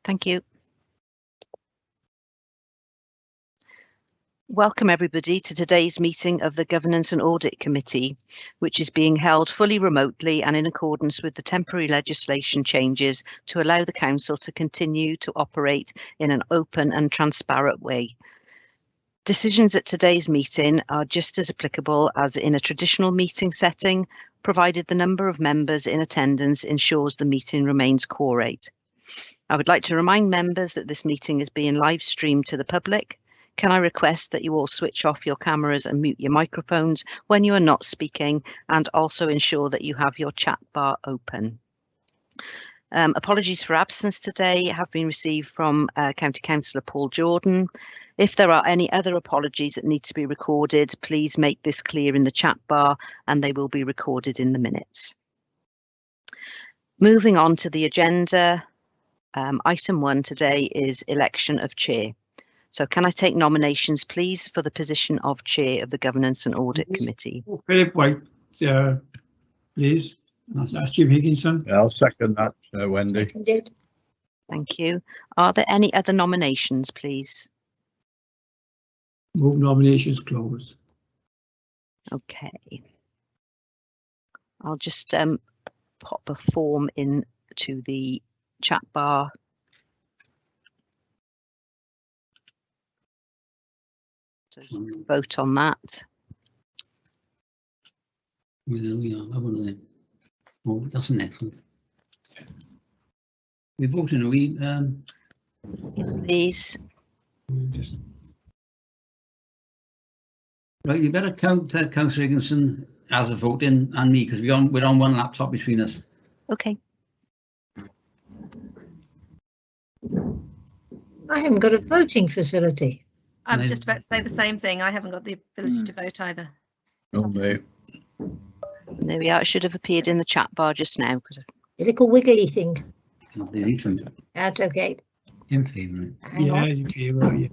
Thank you. Welcome everybody to today's meeting of the Governance and Audit Committee, which is being held fully remotely and in accordance with the temporary legislation changes to allow the Council to continue to operate in an open and transparent way. Decisions at today's meeting are just as applicable as in a traditional meeting setting, provided the number of members in attendance ensures the meeting remains quorate. I would like to remind members that this meeting is being live streamed to the public. Can I request that you all switch off your cameras and mute your microphones when you are not speaking, and also ensure that you have your chat bar open. Apologies for absence today have been received from County Councillor Paul Jordan. If there are any other apologies that need to be recorded, please make this clear in the chat bar and they will be recorded in the minutes. Moving on to the agenda, item 1 today is election of chair. So can I take nominations, please, for the position of Chair of the Governance and Audit Committee? Philip White, please. That's Jim Higginson. I'll second that, Wendy. Seconded. Thank you. Are there any other nominations, please? Move nominations closed. Okay. I'll just pop a form into the chat bar. So vote on that. Well, there we are. Have one of them. Oh, that's the next one. We voted, are we? Yes, please. Just... Right, you better count Councillor Higginson as a voting and me, because we're on one laptop between us. Okay. I haven't got a voting facility. I was just about to say the same thing. I haven't got the ability to vote either. No, mate. There we are. It should have appeared in the chat bar just now. A little wiggly thing. Not the election. That's okay. In favour. Hang Yeah, on. in favour, yeah.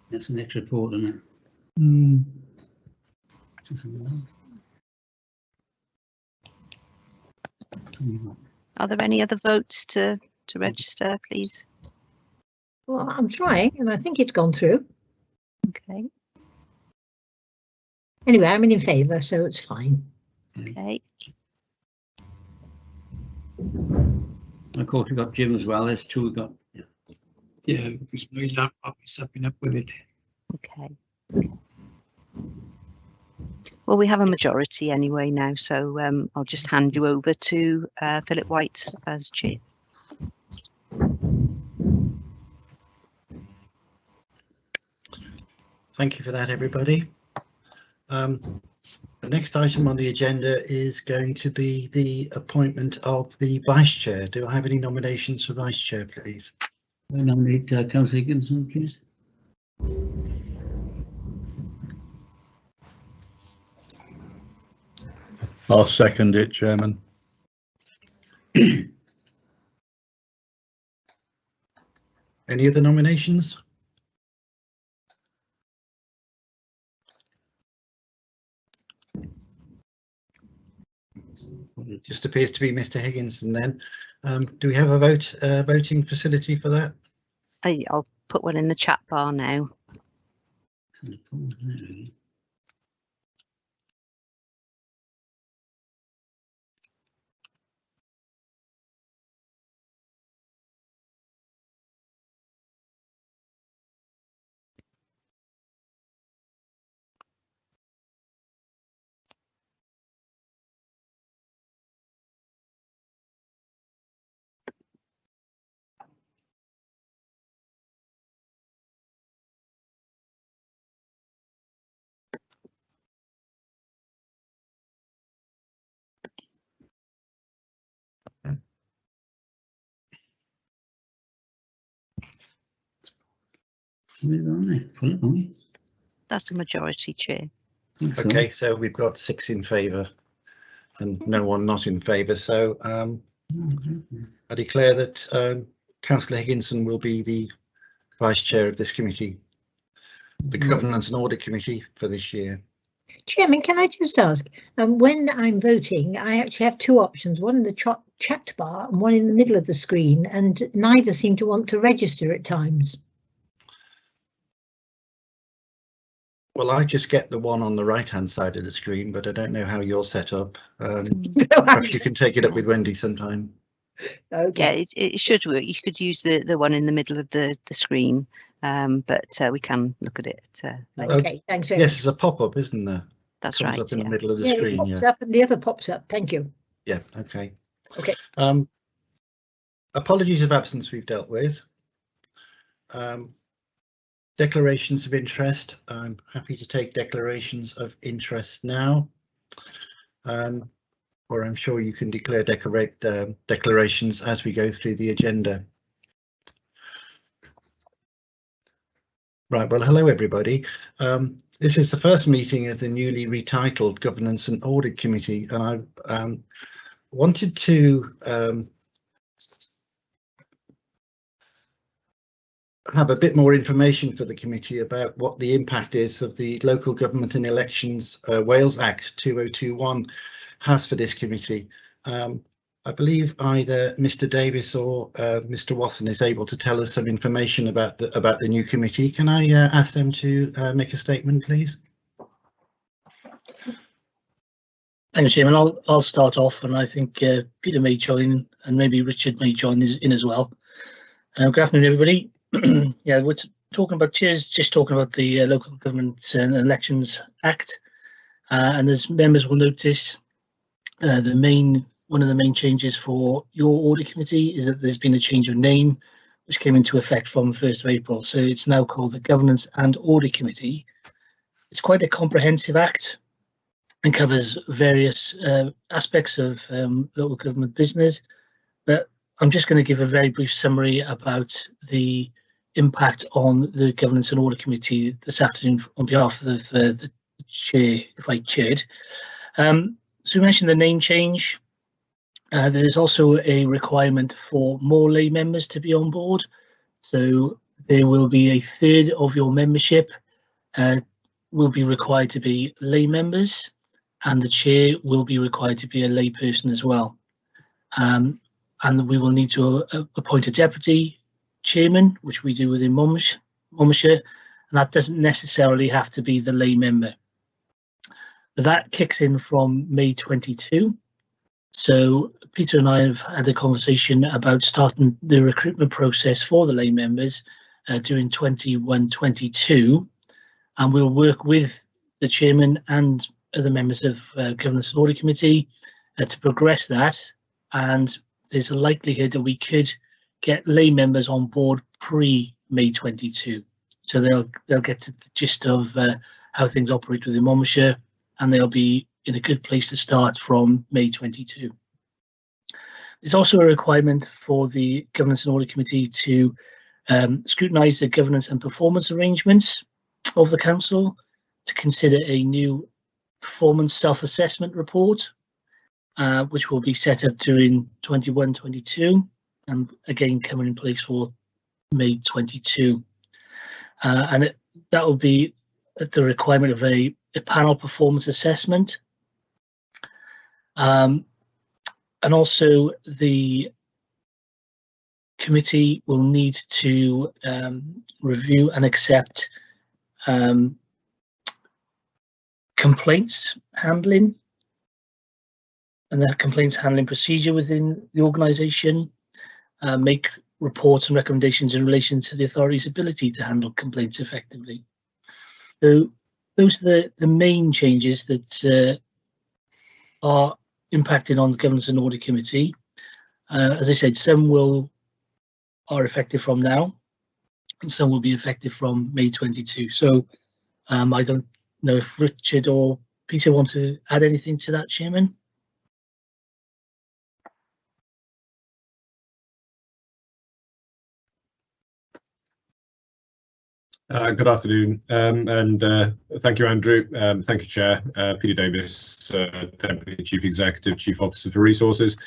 That's the next report, isn't it? Are there any other votes to register, please? Well, I'm trying, and I think it's gone through. Okay. Anyway, I'm in favour, so it's fine. Okay. And of course, we've got Jim as well. There's 2 we've got. Yeah, because my laptop is upping up with it. Okay. Well, we have a majority anyway now, so I'll just hand you over to Philip White as chair. Thank you for that, everybody. The next item on the agenda is going to be the appointment of the vice chair. Do I have any nominations for vice chair, please? I nominate Councillor Higginson, please. I'll second it, Chairman. Any other nominations? It just appears to be Mr. Higginson then. Do we have a voting facility for that? I'll put one in the chat bar now. That's a majority, Chair. Okay, so we've got 6 in favour and no one not in favour. So I declare that Councillor Higginson will be the Vice Chair of this committee, the Governance and Audit Committee for this year. Chairman, can I just ask, when I'm voting, I actually have two options, one in the chat bar and one in the middle of the screen, and neither seem to want to register at times. Well, I just get the one on the right-hand side of the screen, but I don't know how you're set up. Perhaps you can take it up with Wendy sometime. Okay. Yeah, it should work. You could use the one in the middle of the screen, but we can look at it later. Okay, thanks very Yes, much. there's a pop-up, isn't there? That's Comes right. up in the Yeah. middle of the Yeah, it screen. pops Yeah. up and the other pops up. Thank you. Yeah. Okay. Okay. Apologies of absence we've dealt with. Declarations of interest. I'm happy to take declarations of interest now. Or I'm sure you can declare declarations as we go through the agenda. Right, well, hello everybody. This is the first meeting of the newly retitled Governance and Audit Committee, and I wanted to have a bit more information for the committee about what the impact is of the Local Government and Elections Wales Act 2021 has for this committee. I believe either Mr. Davis or Mr. Watson is able to tell us some information about the new committee. Can I ask them to make a statement, please? Thanks, Chairman. I'll start off, and I think Peter may join, and maybe Richard may join in as well. Good afternoon, everybody. Yeah, we're talking about just talking about the Local Government and Elections Act, and as members will notice, one of the main changes for your audit committee is that there's been a change of name, which came into effect from 1st of April. So it's now called the Governance and Audit Committee. It's quite a comprehensive act and covers various aspects of local government business. But I'm just going to give a very brief summary about the impact on the Governance and Audit Committee this afternoon on behalf of the chair, if I could. So we mentioned the name change. There is also a requirement for more lay members to be on board. So there will be a third of your membership will be required to be lay members, and the chair will be required to be a lay person as well. And we will need to appoint a deputy chairman, which we do within Monmouthshire, and that doesn't necessarily have to be the lay member. That kicks in from May 22. So Peter and I have had a conversation about starting the recruitment process for the lay members during 21-22, and we'll work with the chairman and other members of Governance and Audit Committee to progress that. And there's a likelihood that we could get lay members on board pre-May 22, so they'll get to the gist of how things operate within Monmouthshire, and they'll be in a good place to start from May 22. There's also a requirement for the Governance and Audit Committee to scrutinise the governance and performance arrangements of the council, to consider a new performance self-assessment report, which will be set up during 21-22, and again coming in place for May 22. And that will be at the requirement of a panel performance assessment. And also the committee will need to review and accept complaints handling, and the complaints handling procedure within the organisation, make reports and recommendations in relation to the authority's ability to handle complaints effectively. So those are the main changes that are impacting on the Governance and Audit Committee. As I said, some are effective from now, and some will be effective from May 22. So I don't know if Richard or Peter want to add anything to that, Chairman. Good afternoon, and thank you, Andrew. Thank you, Chair. Peter Davis, Deputy Chief Executive, Chief Officer for Resources.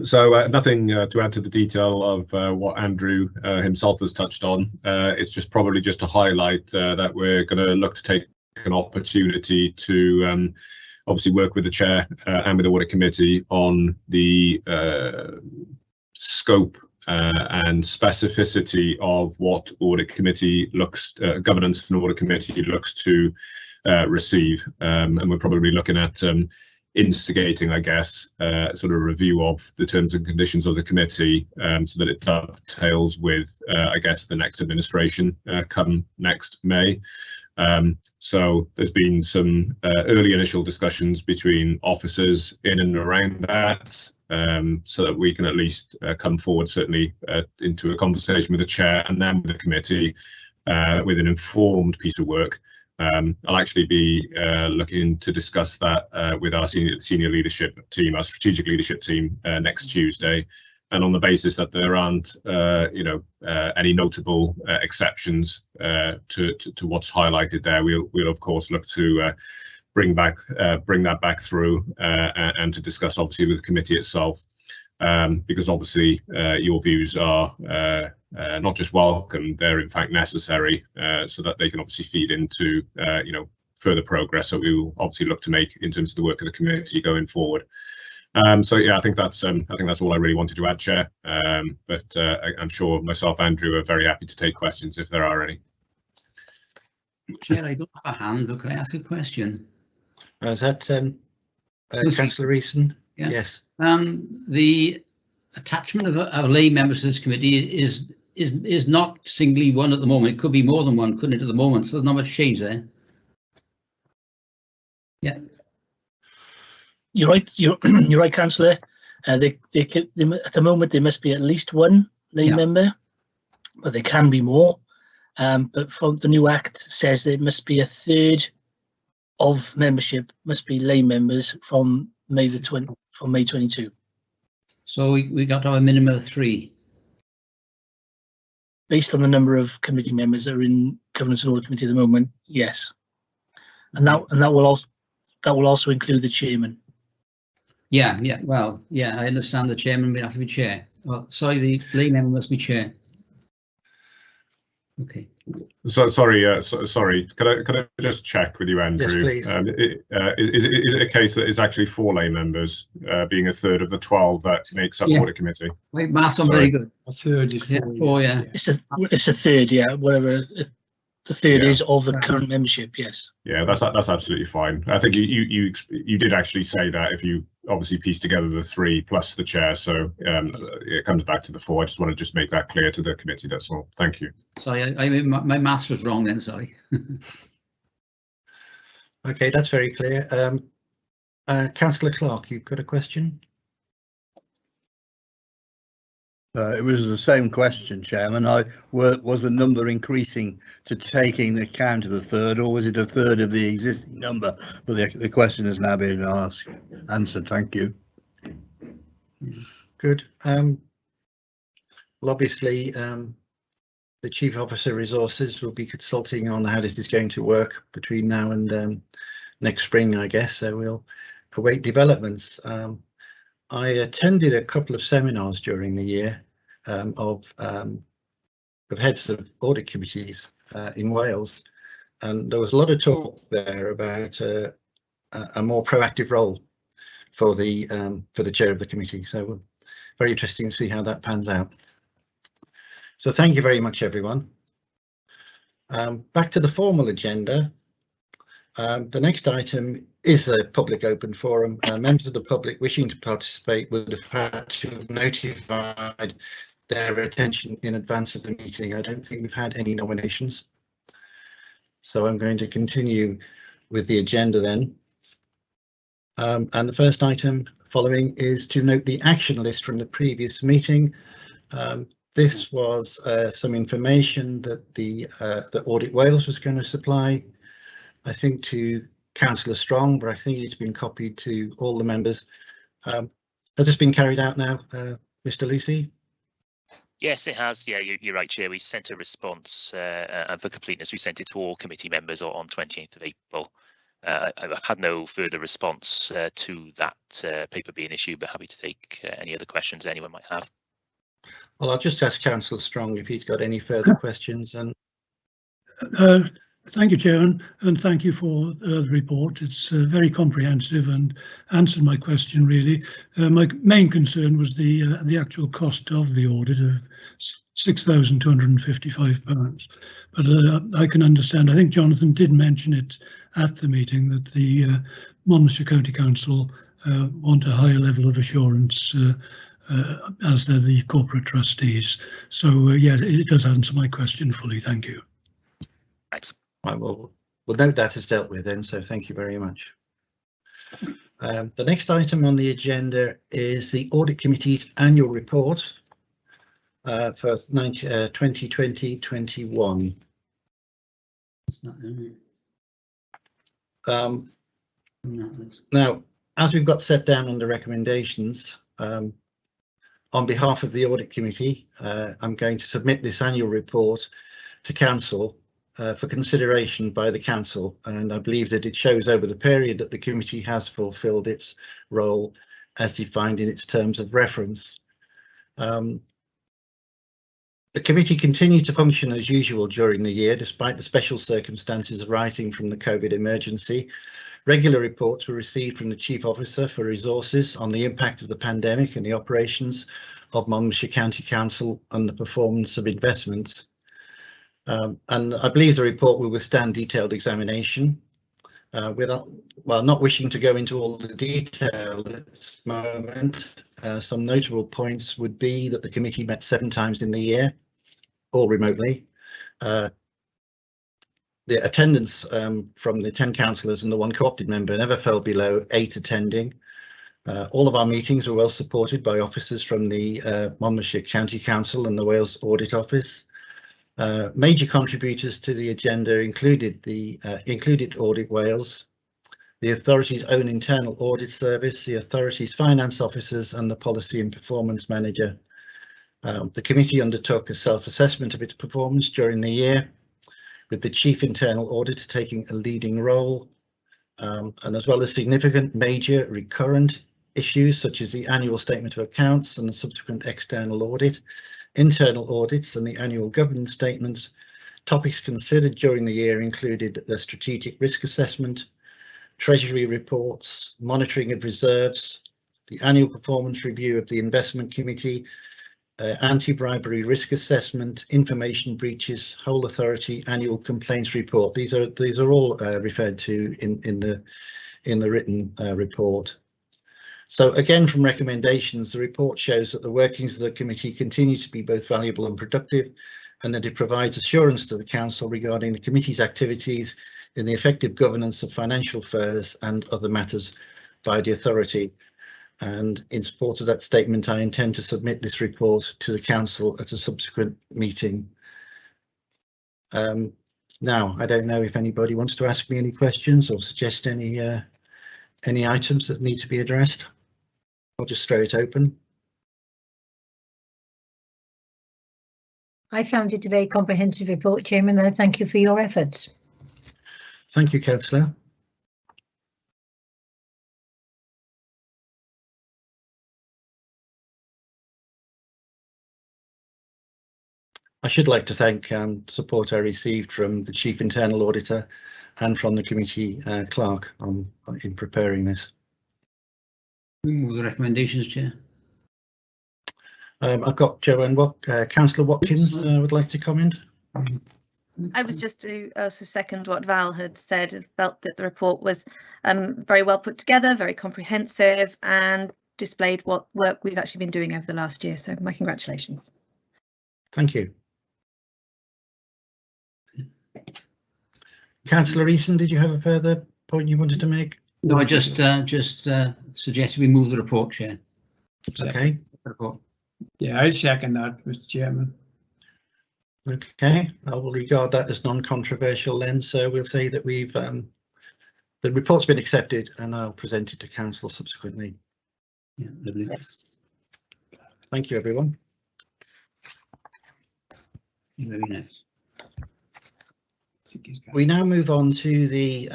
So nothing to add to the detail of what Andrew himself has touched on. It's just probably just to highlight that we're going to look to take an opportunity to obviously work with the chair and with the audit committee on the scope and specificity of what audit committee looks, governance and audit committee looks to receive, and we're probably looking at instigating, I guess, sort of a review of the terms and conditions of the committee, so that it dovetails with, I guess, the next administration come next May. So there's been some early initial discussions between officers in and around that, so that we can at least come forward, certainly, into a conversation with the chair and then with the committee with an informed piece of work. I'll actually be looking to discuss that with our senior leadership team, our strategic leadership team, next Tuesday. And on the basis that there aren't, any notable exceptions to what's highlighted there, we'll of course look to bring that back through and to discuss, obviously, with the committee itself, because obviously your views are not just welcome, they're in fact necessary, so that they can obviously feed into further progress that we will obviously look to make in terms of the work of the committee going forward. So yeah, I think that's all I really wanted to add, Chair. But I'm sure myself, Andrew, are very happy to take questions if there are any. Chair, I don't have a hand, but can I ask a question? Is that Councillor Reeson? Yeah. Yes. The attachment of lay members to this committee is not singly one at the moment. It could be more than one, couldn't it, at the moment? So there's not much change there. Yeah. You're right. You're right, Councillor. At the moment there must be at least one lay member, but there can be more. But from the new Act says that it must be a third of membership must be lay members from May 22. So we got to have a minimum of 3. Based on the number of committee members that are in Governance and Audit Committee at the moment, yes. And that will also include the chairman. Yeah. Well, yeah, I understand the chairman will have to be chair. Well, sorry, the lay member must be chair. Okay. So sorry. Could I just check with you, Andrew? Yes, please. Is it a case that it's actually 4 lay members, being a third of the 12 that makes up the audit committee? Wait, maths on very good. A third is 4. Yeah, 4, yeah. It's a third, yeah. Whatever the third is of the current membership, yes. Yeah, that's absolutely fine. I think you did actually say that if you obviously piece together the 3 plus the chair, so it comes back to the 4. I just want to make that clear to the committee. That's all. Thank you. Sorry, my maths was wrong then. Sorry. Okay, that's very clear. Councillor Clark, you've got a question? It was the same question, Chairman. Was the number increasing to taking account of a third, or was it a third of the existing number? But the question has now been answered. Thank you. Good. Well, obviously, the Chief Officer Resources will be consulting on how this is going to work between now and next spring, I guess. So we'll await developments. I attended a couple of seminars during the year of heads of audit committees in Wales, and there was a lot of talk there about a more proactive role for the chair of the committee. So very interesting to see how that pans out. So thank you very much, everyone. Back to the formal agenda. The next item is a public open forum. Members of the public wishing to participate would have had to have notified their attention in advance of the meeting. I don't think we've had any nominations. So I'm going to continue with the agenda then. And the first item following is to note the action list from the previous meeting. This was some information that the Audit Wales was going to supply, I think, to Councillor Strong, but I think it's been copied to all the members. Has this been carried out now, Mr. Lucy? Yes, it has. Yeah, you're right, Chair. We sent a response, and for completeness, we sent it to all committee members on 28th of April. I've had no further response to that paper being issued, but happy to take any other questions anyone might have. Well, I'll just ask Councillor Strong if he's got any further questions. And Thank you, Chairman, and thank you for the report. It's very comprehensive and answered my question, really. My main concern was the actual cost of the audit of £6,255. But I can understand, I think Jonathan did mention it at the meeting, that the Monmouthshire County Council want a higher level of assurance as they're the corporate trustees. So, yeah, it does answer my question fully. Thank you. Thanks. Right, well, we'll note that is dealt with then, so thank you very much. The next item on the agenda is the Audit Committee's annual report for 2020-21. Now, as we've got set down under recommendations, on behalf of the Audit Committee, I'm going to submit this annual report to Council for consideration by the Council, and I believe that it shows over the period that the committee has fulfilled its role as defined in its terms of reference. The committee continued to function as usual during the year, despite the special circumstances arising from the COVID emergency. Regular reports were received from the Chief Officer for Resources on the impact of the pandemic and the operations of Monmouthshire County Council and the performance of investments. And I believe the report will withstand detailed examination. Not wishing to go into all the detail at this moment, some notable points would be that the committee met 7 times in the year, all remotely. The attendance from the 10 councillors and the 1 co-opted member never fell below 8 attending. All of our meetings were well supported by officers from the Monmouthshire County Council and the Wales Audit Office. Major contributors to the agenda included Audit Wales, the authority's own internal audit service, the authority's finance officers and the policy and performance manager. The committee undertook a self-assessment of its performance during the year, with the chief internal auditor taking a leading role, and as well as significant major recurrent issues such as the annual statement of accounts and the subsequent external audit, internal audits and the annual governance statements. Topics considered during the year included the strategic risk assessment, treasury reports, monitoring of reserves, the annual performance review of the investment committee, anti-bribery risk assessment, information breaches, whole authority annual complaints report. These are all referred to in the written report. So again, from recommendations, the report shows that the workings of the committee continue to be both valuable and productive, and that it provides assurance to the council regarding the committee's activities in the effective governance of financial affairs and other matters by the authority. And in support of that statement, I intend to submit this report to the council at a subsequent meeting. Now, I don't know if anybody wants to ask me any questions or suggest any items that need to be addressed. I'll just throw it open. I found it a very comprehensive report, Chairman, and I thank you for your efforts. Thank you, Councillor. I should like to thank support I received from the Chief Internal Auditor and from the committee clerk in preparing this. We move the recommendations, Chair. I've got Joanne, Councillor Watkins would like to comment. I was just to also second what Val had said. I felt that the report was very well put together, very comprehensive, and displayed what work we've actually been doing over the last year. So my congratulations. Thank you. Councillor Eason, did you have a further point you wanted to make? No, I just suggested we move the report, Chair. Okay. Yeah, I second that, Mr. Chairman. Okay, I will regard that as non-controversial then. So we'll say that we've the report's been accepted, and I'll present it to council subsequently. Yeah, lovely. Yes. Thank you, everyone. Very nice. We now move on to the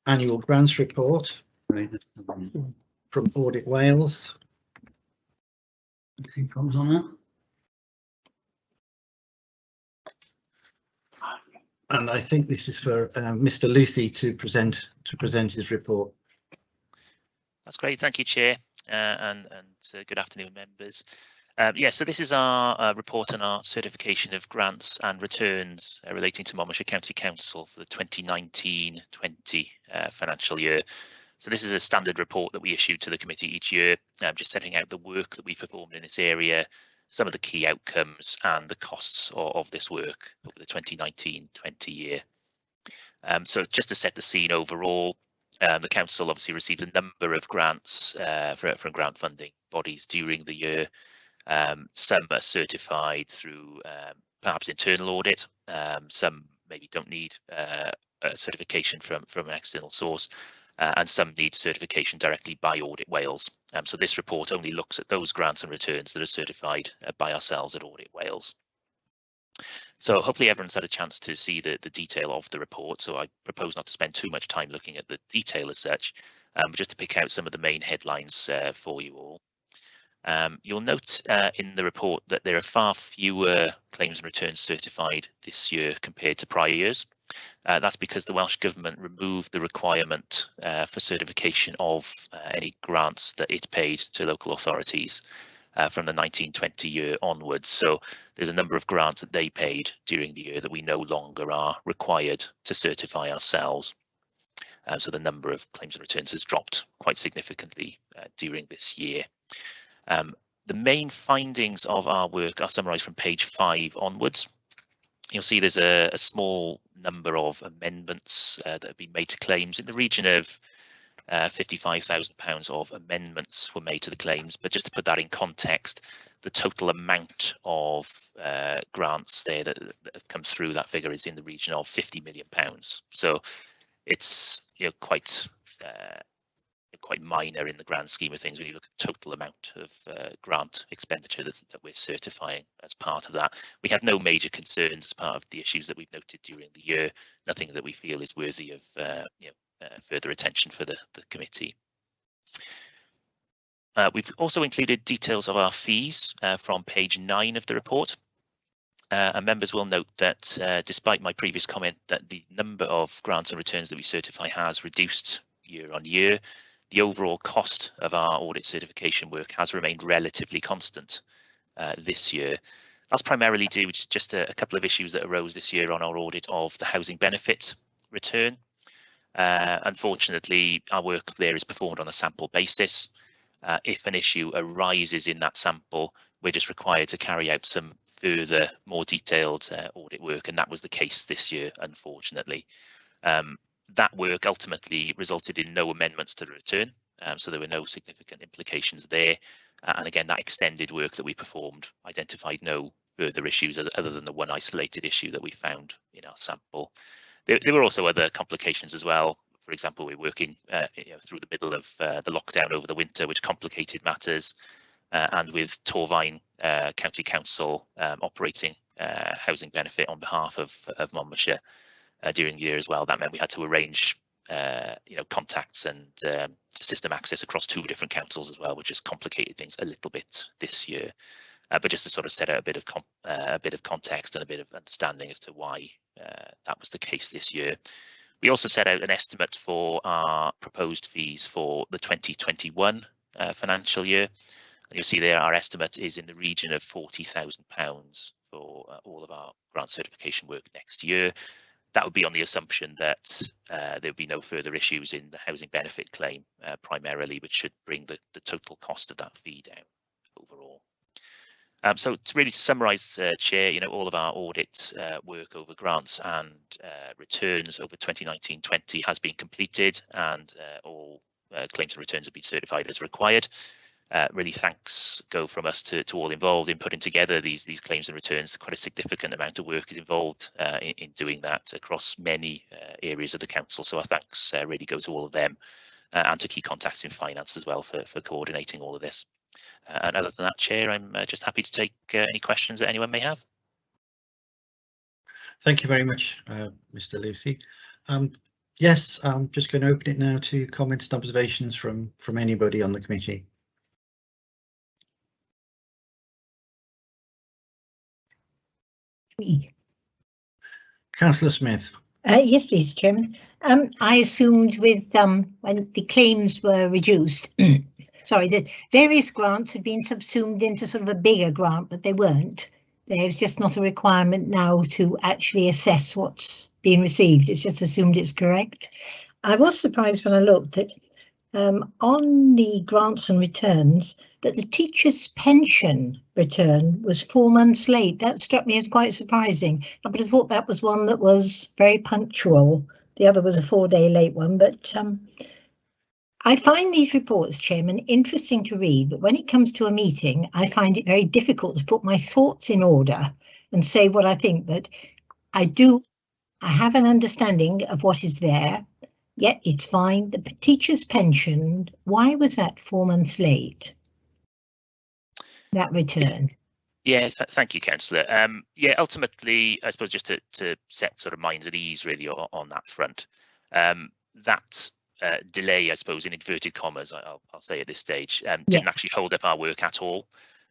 annual grants report from Audit Wales. Anything problems on that? And I think this is for Mr. Lucy to present his report. That's great. Thank you, Chair, and good afternoon, members. Yeah, so this is our report on our certification of grants and returns relating to Monmouthshire County Council for the 2019-20 financial year. So this is a standard report that we issue to the committee each year, just setting out the work that we performed in this area, some of the key outcomes and the costs of this work over the 2019-20 year. So just to set the scene overall, the council obviously received a number of grants from grant funding bodies during the year. Some are certified through perhaps internal audit, some maybe don't need a certification from an external source, and some need certification directly by Audit Wales. So this report only looks at those grants and returns that are certified by ourselves at Audit Wales. So hopefully everyone's had a chance to see the detail of the report, so I propose not to spend too much time looking at the detail as such, but just to pick out some of the main headlines for you all. You'll note in the report that there are far fewer claims and returns certified this year compared to prior years. That's because the Welsh Government removed the requirement for certification of any grants that it paid to local authorities from the 1920 year onwards. So there's a number of grants that they paid during the year that we no longer are required to certify ourselves. So the number of claims and returns has dropped quite significantly during this year. The main findings of our work are summarised from page 5 onwards. You'll see there's a small number of amendments that have been made to claims in the region of £55,000 of amendments were made to the claims, but just to put that in context, the total amount of grants there that have come through that figure is in the region of £50 million. So it's quite minor in the grand scheme of things when you look at the total amount of grant expenditure that we're certifying as part of that. We have no major concerns as part of the issues that we've noted during the year, nothing that we feel is worthy of further attention for the committee. We've also included details of our fees from page 9 of the report. And members will note that despite my previous comment that the number of grants and returns that we certify has reduced year on year, the overall cost of our audit certification work has remained relatively constant this year. That's primarily due to just a couple of issues that arose this year on our audit of the housing benefit return. Unfortunately, our work there is performed on a sample basis. If an issue arises in that sample, we're just required to carry out some further, more detailed audit work, and that was the case this year, unfortunately. That work ultimately resulted in no amendments to the return, so there were no significant implications there. And again, that extended work that we performed identified no further issues other than the one isolated issue that we found in our sample. There were also other complications as well. For example, we're working through the middle of the lockdown over the winter, which complicated matters. And with Torfaen County Council operating housing benefit on behalf of Monmouthshire during the year as well, that meant we had to arrange contacts and system access across 2 different councils as well, which has complicated things a little bit this year. But just to sort of set out a bit of context and a bit of understanding as to why that was the case this year. We also set out an estimate for our proposed fees for the 2021 financial year. And you'll see there our estimate is in the region of £40,000 for all of our grant certification work next year. That would be on the assumption that there would be no further issues in the housing benefit claim primarily, which should bring the total cost of that fee down overall. So to summarise, Chair, all of our audit work over grants and returns over 2019-20 has been completed, and all claims and returns have been certified as required. Really thanks go from us to all involved in putting together these claims and returns. Quite a significant amount of work is involved in doing that across many areas of the council. So our thanks really go to all of them and to key contacts in finance as well for coordinating all of this. And other than that, Chair, I'm just happy to take any questions that anyone may have. Thank you very much, Mr. Lucy. Yes, I'm just going to open it now to comments and observations from anybody on the committee. Councillor Smith. Yes, please, Chairman. I assumed with when the claims were reduced, sorry, that various grants had been subsumed into sort of a bigger grant, but they weren't. There's just not a requirement now to actually assess what's being received. It's just assumed it's correct. I was surprised when I looked at on the grants and returns that the teacher's pension return was 4 months late. That struck me as quite surprising. I would have thought that was one that was very punctual. The other was a 4-day late one, but I find these reports, Chairman, interesting to read, but when it comes to a meeting, I find it very difficult to put my thoughts in order and say what I think. But I have an understanding of what is there. Yeah, it's fine. The teacher's pension, why was that 4 months late? That return. Yeah, thank you, Councillor. Yeah, ultimately, I suppose just to set sort of minds at ease really on that front, that delay, I suppose, in inverted commas, I'll say at this stage, didn't actually hold up our work at all,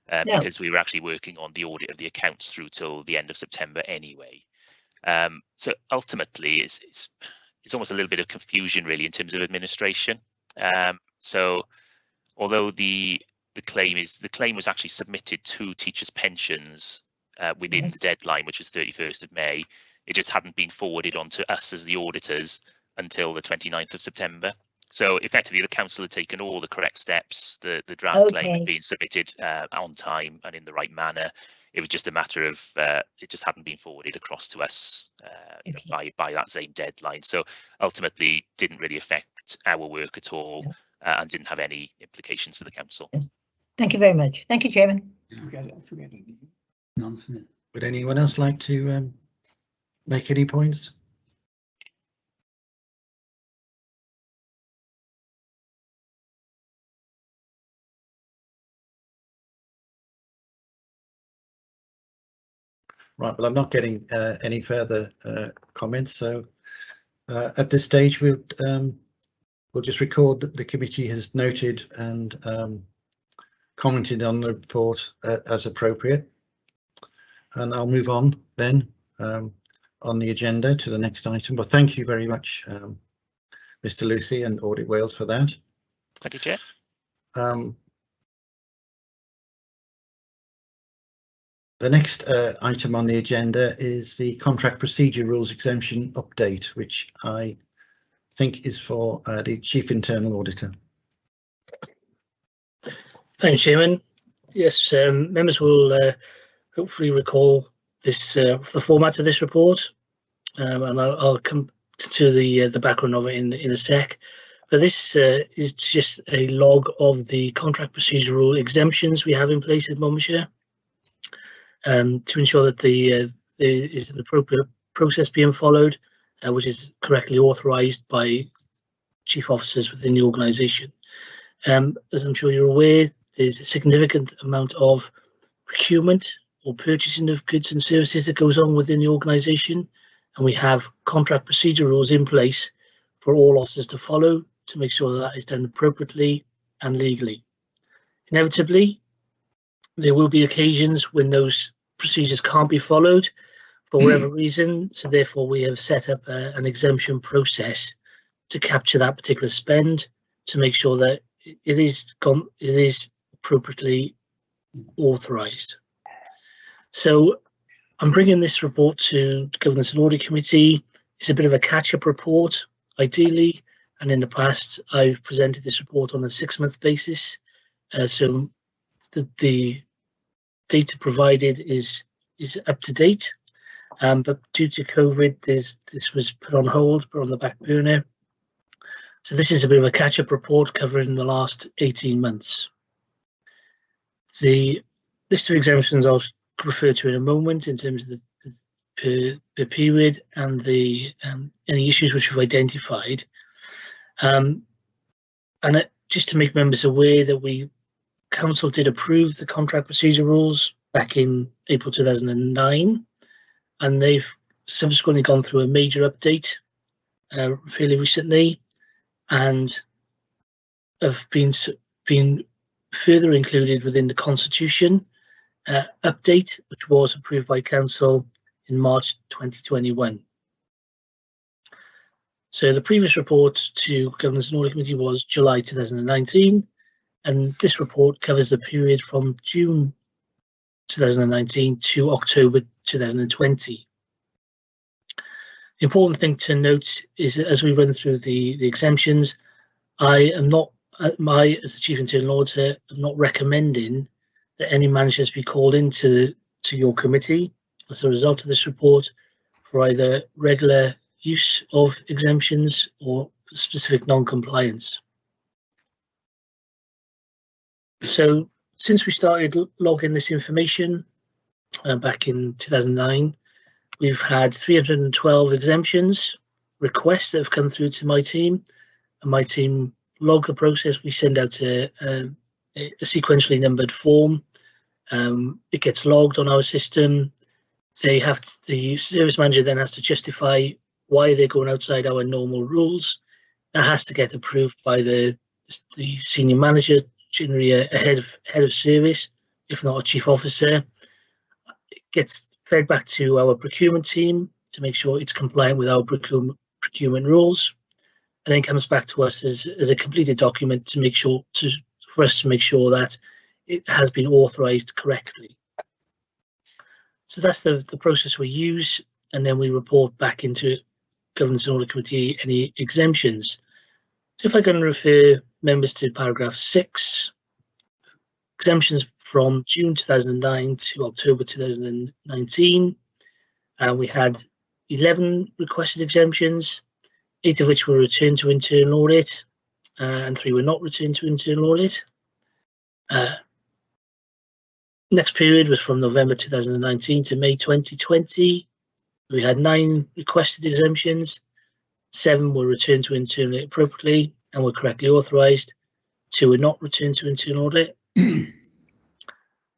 no. Because we were actually working on the audit of the accounts through till the end of September anyway. So ultimately, it's almost a little bit of confusion really in terms of administration. So although the claim was actually submitted to teachers' pensions within the deadline, which was 31st of May, it just hadn't been forwarded on to us as the auditors until the 29th of September. So effectively, the council had taken all the correct steps. The draft claim had been submitted on time and in the right manner. It was just a matter of it just hadn't been forwarded across to us you know, by that same deadline. So ultimately, didn't really affect our work at all and didn't have any implications for the council. Thank you very much. Thank you, Chairman. Would anyone else like to make any points? Right, well, I'm not getting any further comments, so at this stage we'll just record that the committee has noted and commented on the report as appropriate, and I'll move on then on the agenda to the next item. Well, thank you very much, Mr. Lucy and Audit Wales, for that. Thank you, Chair. The next item on the agenda is the contract procedure rules exemption update, which I think is for the Chief Internal Auditor. Thank you, Chairman. Yes, members will hopefully recall this the format of this report, and I'll come to the background of it in a sec. But this is just a log of the contract procedure rule exemptions we have in place at Monmouthshire. To ensure that there is an appropriate process being followed, which is correctly authorised by chief officers within the organisation. As I'm sure you're aware, there's a significant amount of procurement or purchasing of goods and services that goes on within the organisation, and we have contract procedure rules in place for all officers to follow to make sure that is done appropriately and legally. Inevitably, there will be occasions when those procedures can't be followed for whatever reason, so therefore we have set up an exemption process to capture that particular spend to make sure that it is appropriately authorised. So I'm bringing this report to the Governance and Audit Committee. It's a bit of a catch-up report, ideally, and in the past I've presented this report on a 6-month basis. So the data provided is up to date, but due to COVID, this was put on hold, put on the back burner. So this is a bit of a catch-up report covering the last 18 months. The list of exemptions I'll refer to in a moment in terms of the period and the any issues which we've identified. And just to make members aware that Council did approve the contract procedure rules back in April 2009, and they've subsequently gone through a major update fairly recently, and have been further included within the Constitution update, which was approved by Council in March 2021. So the previous report to Governance and Audit Committee was July 2019, and this report covers the period from June 2019 to October 2020. The important thing to note is that as we run through the exemptions, I am not, as the Chief Internal Auditor, I'm not recommending that any managers be called into your committee as a result of this report for either regular use of exemptions or specific non-compliance. So since we started logging this information back in 2009, we've had 312 exemptions requests that have come through to my team, and my team log the process. We send out a sequentially numbered form. It gets logged on our system. The service manager then has to justify why they're going outside our normal rules. That has to get approved by the senior manager, generally a head of service, if not a chief officer. It gets fed back to our procurement team to make sure it's compliant with our procurement rules, and then comes back to us as a completed document to make sure for us to make sure that it has been authorised correctly. So that's the process we use, and then we report back into Governance and Audit Committee any exemptions. So if I can refer members to paragraph 6, exemptions from June 2009 to October 2019, we had 11 requested exemptions, 8 of which were returned to internal audit, and 3 were not returned to internal audit. Next period was from November 2019 to May 2020. We had 9 requested exemptions, 7 were returned to internal audit appropriately and were correctly authorised, 2 were not returned to internal audit. And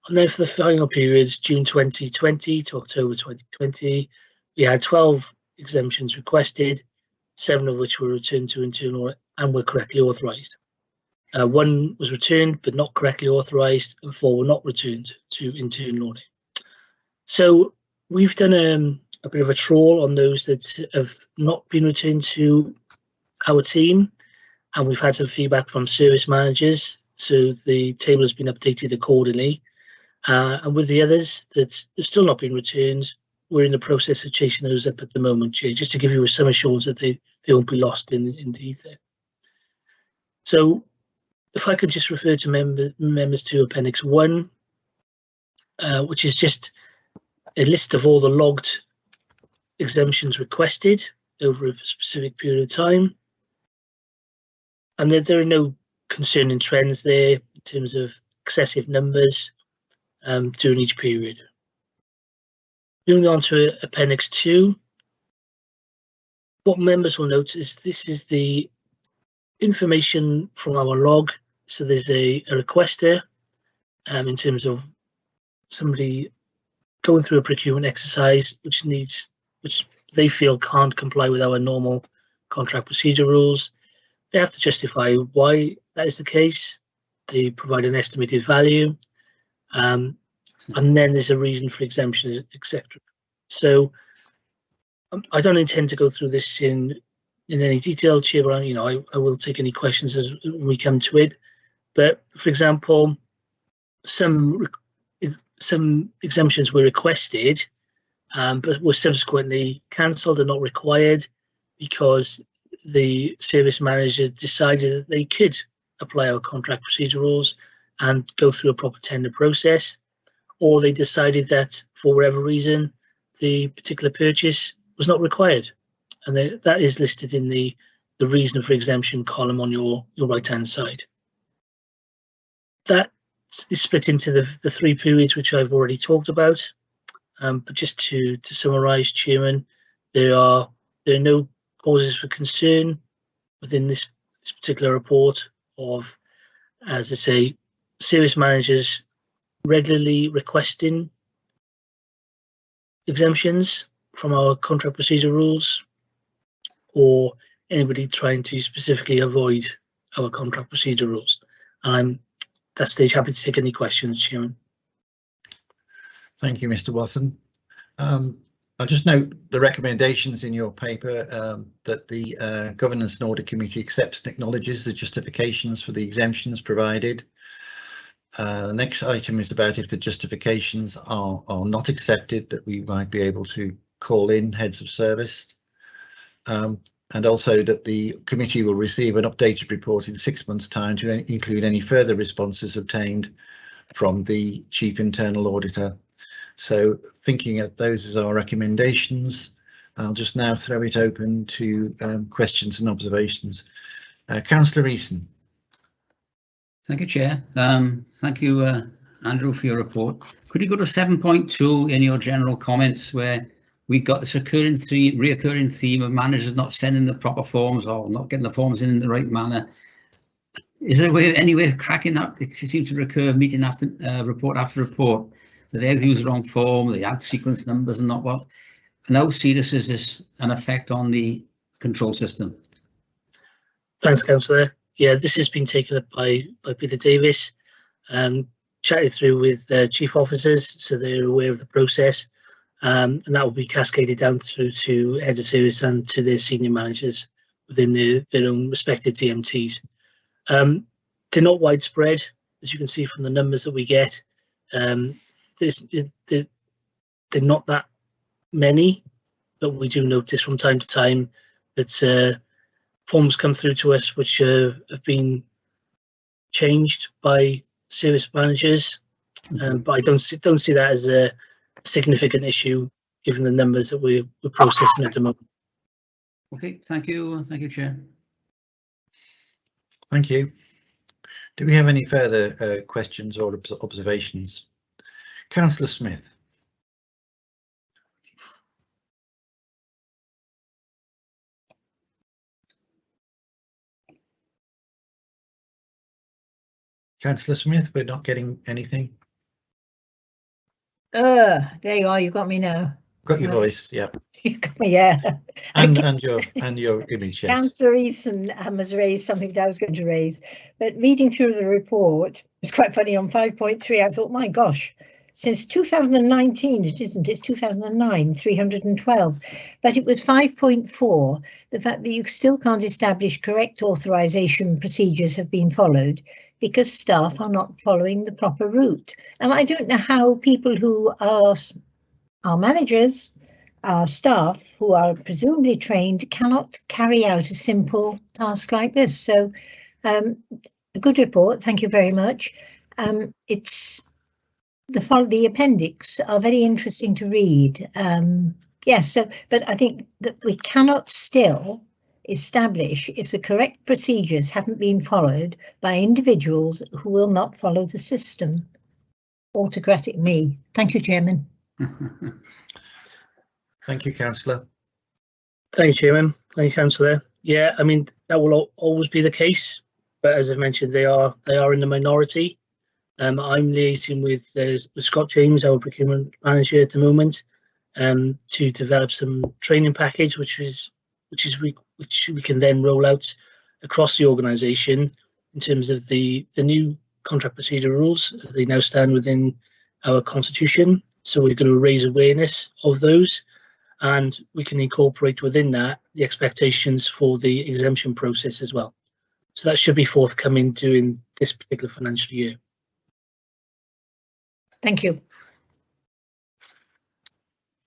then for the final periods, June 2020 to October 2020, we had 12 exemptions requested, 7 of which were returned to internal audit and were correctly authorised. 1 was returned but not correctly authorised, and 4 were not returned to internal audit. So we've done a bit of a trawl on those that have not been returned to our team, and we've had some feedback from service managers, so the table has been updated accordingly. And with the others that have still not been returned, we're in the process of chasing those up at the moment, Jay, just to give you some assurance that they won't be lost in the ether. So if I could just refer to members to Appendix 1, which is just a list of all the logged exemptions requested over a specific period of time. And there are no concerning trends there in terms of excessive numbers during each period. Moving on to Appendix 2, what members will notice is this is the information from our log. So there's a requester in terms of somebody going through a procurement exercise which they feel can't comply with our normal contract procedure rules. They have to justify why that is the case. They provide an estimated value, and then there's a reason for exemption, etc. So I don't intend to go through this in any detail, Chair, but I will take any questions as we come to it. But for example, some exemptions were requested, but were subsequently cancelled and not required because the service manager decided that they could apply our contract procedure rules and go through a proper tender process, or they decided that for whatever reason the particular purchase was not required, and that is listed in the reason for exemption column on your right hand side. That is split into the 3 periods which I've already talked about, but just to summarise, Chairman, there are no causes for concern within this particular report of, as I say, service managers regularly requesting exemptions from our contract procedure rules, or anybody trying to specifically avoid our contract procedure rules. And I'm at that stage happy to take any questions, Chairman. Thank you, Mr. Watson. I'll just note the recommendations in your paper that the Governance and Audit Committee accepts and acknowledges the justifications for the exemptions provided. The next item is about if the justifications are not accepted, that we might be able to call in heads of service. And also that the committee will receive an updated report in 6 months' time to include any further responses obtained from the Chief Internal Auditor. So thinking of those as our recommendations, I'll just now throw it open to questions and observations. Councillor Eason. Thank you, Chair. Thank you, Andrew, for your report. Could you go to 7.2 in your general comments, where we've got this reoccurring theme of managers not sending the proper forms or not getting the forms in the right manner? Is there any way of cracking that? It seems to recur meeting after report after report, that they use the wrong form, they add sequence numbers and not what. And how serious is this an effect on the control system? Thanks, Councillor. Yeah, this has been taken up by Peter Davis, chatted through with chief officers, so they're aware of the process, and that will be cascaded down through to heads of service and to their senior managers within their own respective DMTs. They're not widespread, as you can see from the numbers that we get. They're not that many, but we do notice from time to time that forms come through to us which have been changed by service managers, but I don't see that as a significant issue given the numbers that we're processing at the moment. Okay, thank you, Chair. Thank you. Do we have any further questions or observations? Councillor Smith. Councillor Smith, we're not getting anything. There you are. You got me now. Got your voice, yeah. You got me, yeah. And your image, yes. Councillor Eason has raised something that I was going to raise, but reading through the report, it's quite funny. On 5.3, I thought, my gosh, since 2019, it isn't, it's 2009, 312, but it was 5.4, the fact that you still can't establish correct authorisation procedures have been followed because staff are not following the proper route. And I don't know how people who are our managers, our staff who are presumably trained cannot carry out a simple task like this. So a good report, thank you very much. It's the appendix are very interesting to read. Yes, so but I think that we cannot still establish if the correct procedures haven't been followed by individuals who will not follow the system. Autocratic me. Thank you, Chairman. Thank you, Councillor. Thank you, Chairman. Thank you, Councillor. Yeah, I mean, that will always be the case, but as I mentioned, they are in the minority. I'm liaising with Scott James, our procurement manager at the moment, to develop some training package, which we can then roll out across the organisation in terms of the new contract procedure rules as they now stand within our constitution. So we're going to raise awareness of those, and we can incorporate within that the expectations for the exemption process as well. So that should be forthcoming during this particular financial year. Thank you.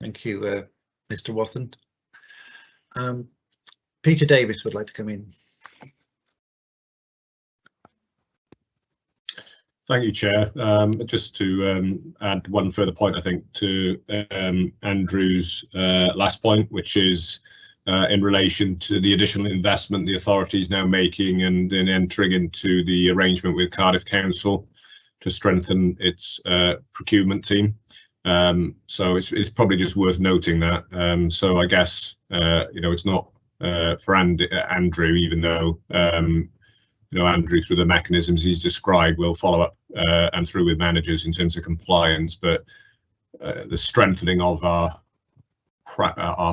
Thank you, Mr. Wathen. Peter Davis would like to come in. Thank you, Chair. Just to add one further point, I think, to Andrew's last point, which is in relation to the additional investment the authority is now making and in entering into the arrangement with Cardiff Council to strengthen its procurement team. So it's probably just worth noting that. So I guess, it's not for Andrew, even though Andrew, through the mechanisms he's described, will follow up and through with managers in terms of compliance, but the strengthening of our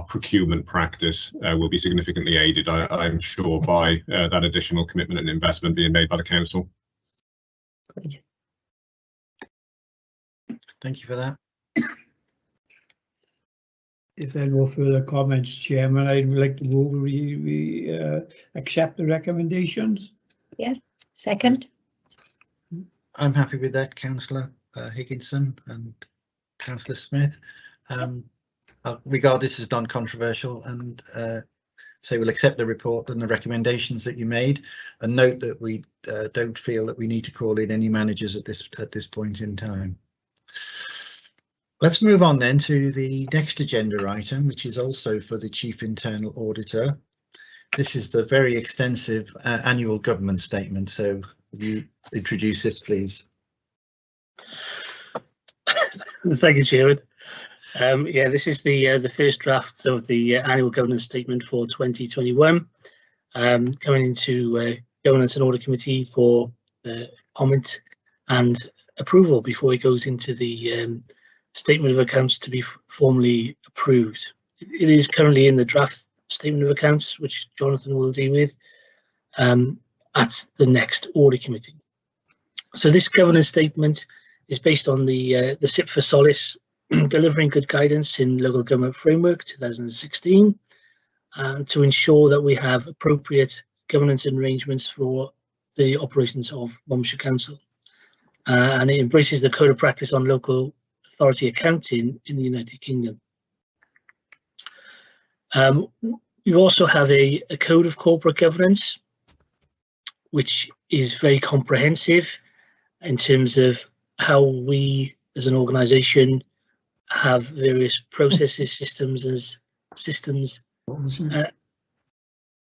procurement practice will be significantly aided, I'm sure, by that additional commitment and investment being made by the council. Good. Thank you for that. If there are no further comments, Chairman, I'd like to move we accept the recommendations. Second. I'm happy with that, Councillor Higginson and Councillor Smith. I'll regard this as non-controversial and say we'll accept the report and the recommendations that you made, and note that we don't feel that we need to call in any managers at this point in time. Let's move on then to the next agenda item, which is also for the Chief Internal Auditor. This is the very extensive annual government statement. So you introduce this, please. Thank you, Chairman. Yeah, this is the first draft of the annual governance statement for 2021, coming into Governance and Audit Committee for comment and approval before it goes into the statement of accounts to be formally approved. It is currently in the draft statement of accounts, which Jonathan will deal with at the next audit committee. So this governance statement is based on the SIP for Solace, delivering good guidance in local government framework 2016, to ensure that we have appropriate governance arrangements for the operations of Monmouthshire Council, and it embraces the code of practice on local authority accounting in the United Kingdom. You also have a code of corporate governance, which is very comprehensive in terms of how we as an organisation have various processes, systems.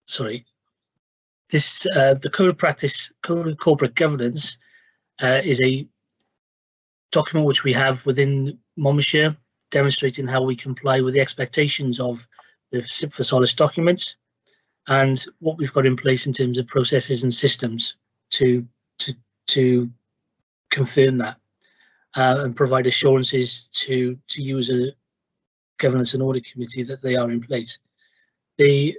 Sorry, this the code of practice, code of corporate governance, is a document which we have within Monmouthshire, demonstrating how we comply with the expectations of the SIP for Solace documents and what we've got in place in terms of processes and systems to confirm that and provide assurances to you as a Governance and Audit Committee that they are in place. The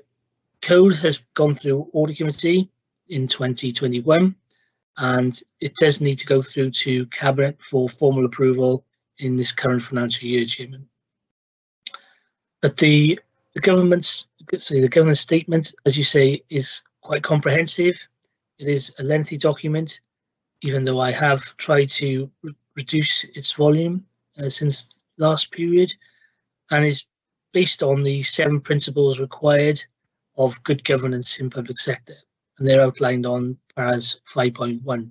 code has gone through Audit Committee in 2021, and it does need to go through to Cabinet for formal approval in this current financial year, Chairman. But the governance statement, as you say, is quite comprehensive. It is a lengthy document, even though I have tried to reduce its volume since last period, and is based on the 7 principles required of good governance in public sector, and they're outlined on PARAS 5.1.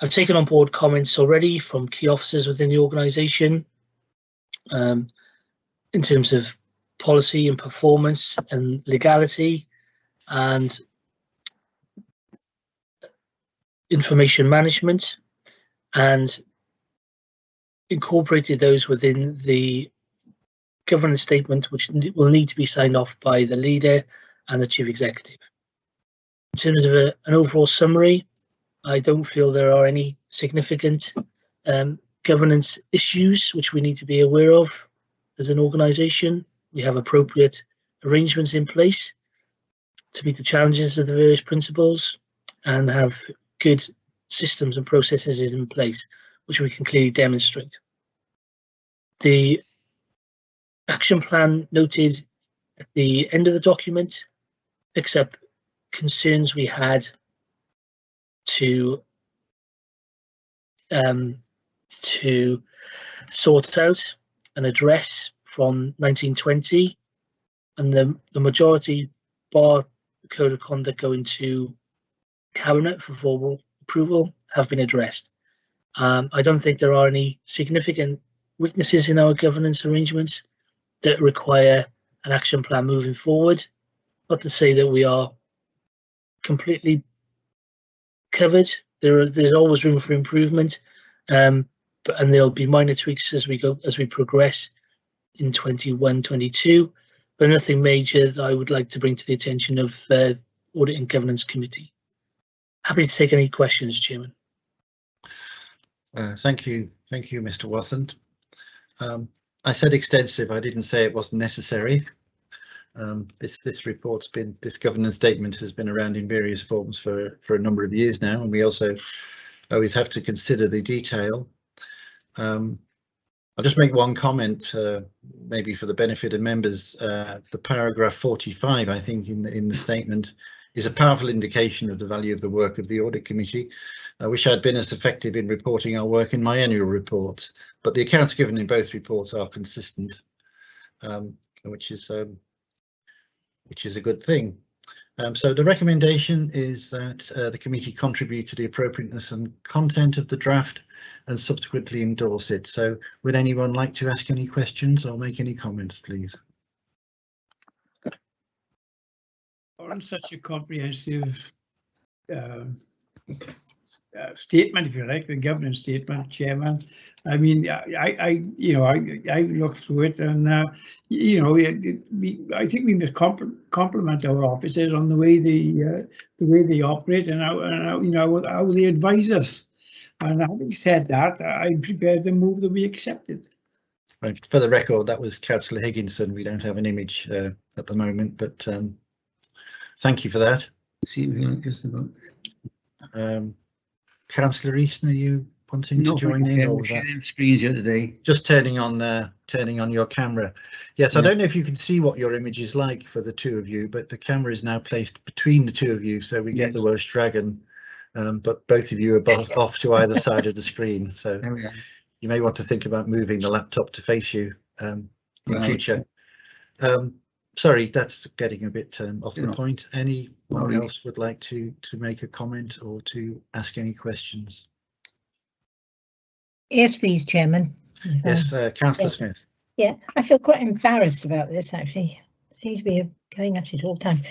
I've taken on board comments already from key officers within the organisation in terms of policy and performance and legality and information management, and incorporated those within the governance statement, which will need to be signed off by the leader and the chief executive. In terms of an overall summary, I don't feel there are any significant governance issues which we need to be aware of as an organisation. We have appropriate arrangements in place to meet the challenges of the various principles and have good systems and processes in place, which we can clearly demonstrate. The action plan noted at the end of the document picks up concerns we had to sort out and address from 1920, and the majority, bar the code of conduct going to Cabinet for formal approval, have been addressed. I don't think there are any significant weaknesses in our governance arrangements that require an action plan moving forward. Not to say that we are completely covered. There's always room for improvement, and there'll be minor tweaks as we progress in 21-22, but nothing major that I would like to bring to the attention of Audit and Governance Committee. Happy to take any questions, Chairman. Thank you, Mr. Wathen. I said extensive. I didn't say it wasn't necessary. This report's been, this governance statement has been around in various forms for a number of years now, and we also always have to consider the detail. I'll just make one comment, maybe for the benefit of members. The paragraph 45, I think, in the statement is a powerful indication of the value of the work of the Audit Committee. I wish I'd been as effective in reporting our work in my annual report, but the accounts given in both reports are consistent, which is a good thing. So the recommendation is that the committee contribute to the appropriateness and content of the draft and subsequently endorse it. So would anyone like to ask any questions or make any comments, please? On such a comprehensive statement, if you like, the governance statement, Chairman. I mean, I looked through it, and I think we must compliment our officers on the way they operate and how they advise us. And having said that, I'm prepared to move that we accept it. Right, for the record, that was Councillor Higginson. We don't have an image at the moment, but thank you for that. See, just about. Councillor Easton, are you wanting to join in? Or sharing screens here today. Just turning on your camera. Yes, yeah. I don't know if you can see what your image is like for the two of you, but the camera is now placed between the two of you, so we get the Welsh Dragon. But both of you are off to either side of the screen, so you may want to think about moving the laptop to face you in future. Sorry, that's getting a bit off the point. Anyone else would like to make a comment or to ask any questions? Yes, please, Chairman. Yes, Councillor Smith. Yeah, I feel quite embarrassed about this, actually. I seem to be going at it all the time.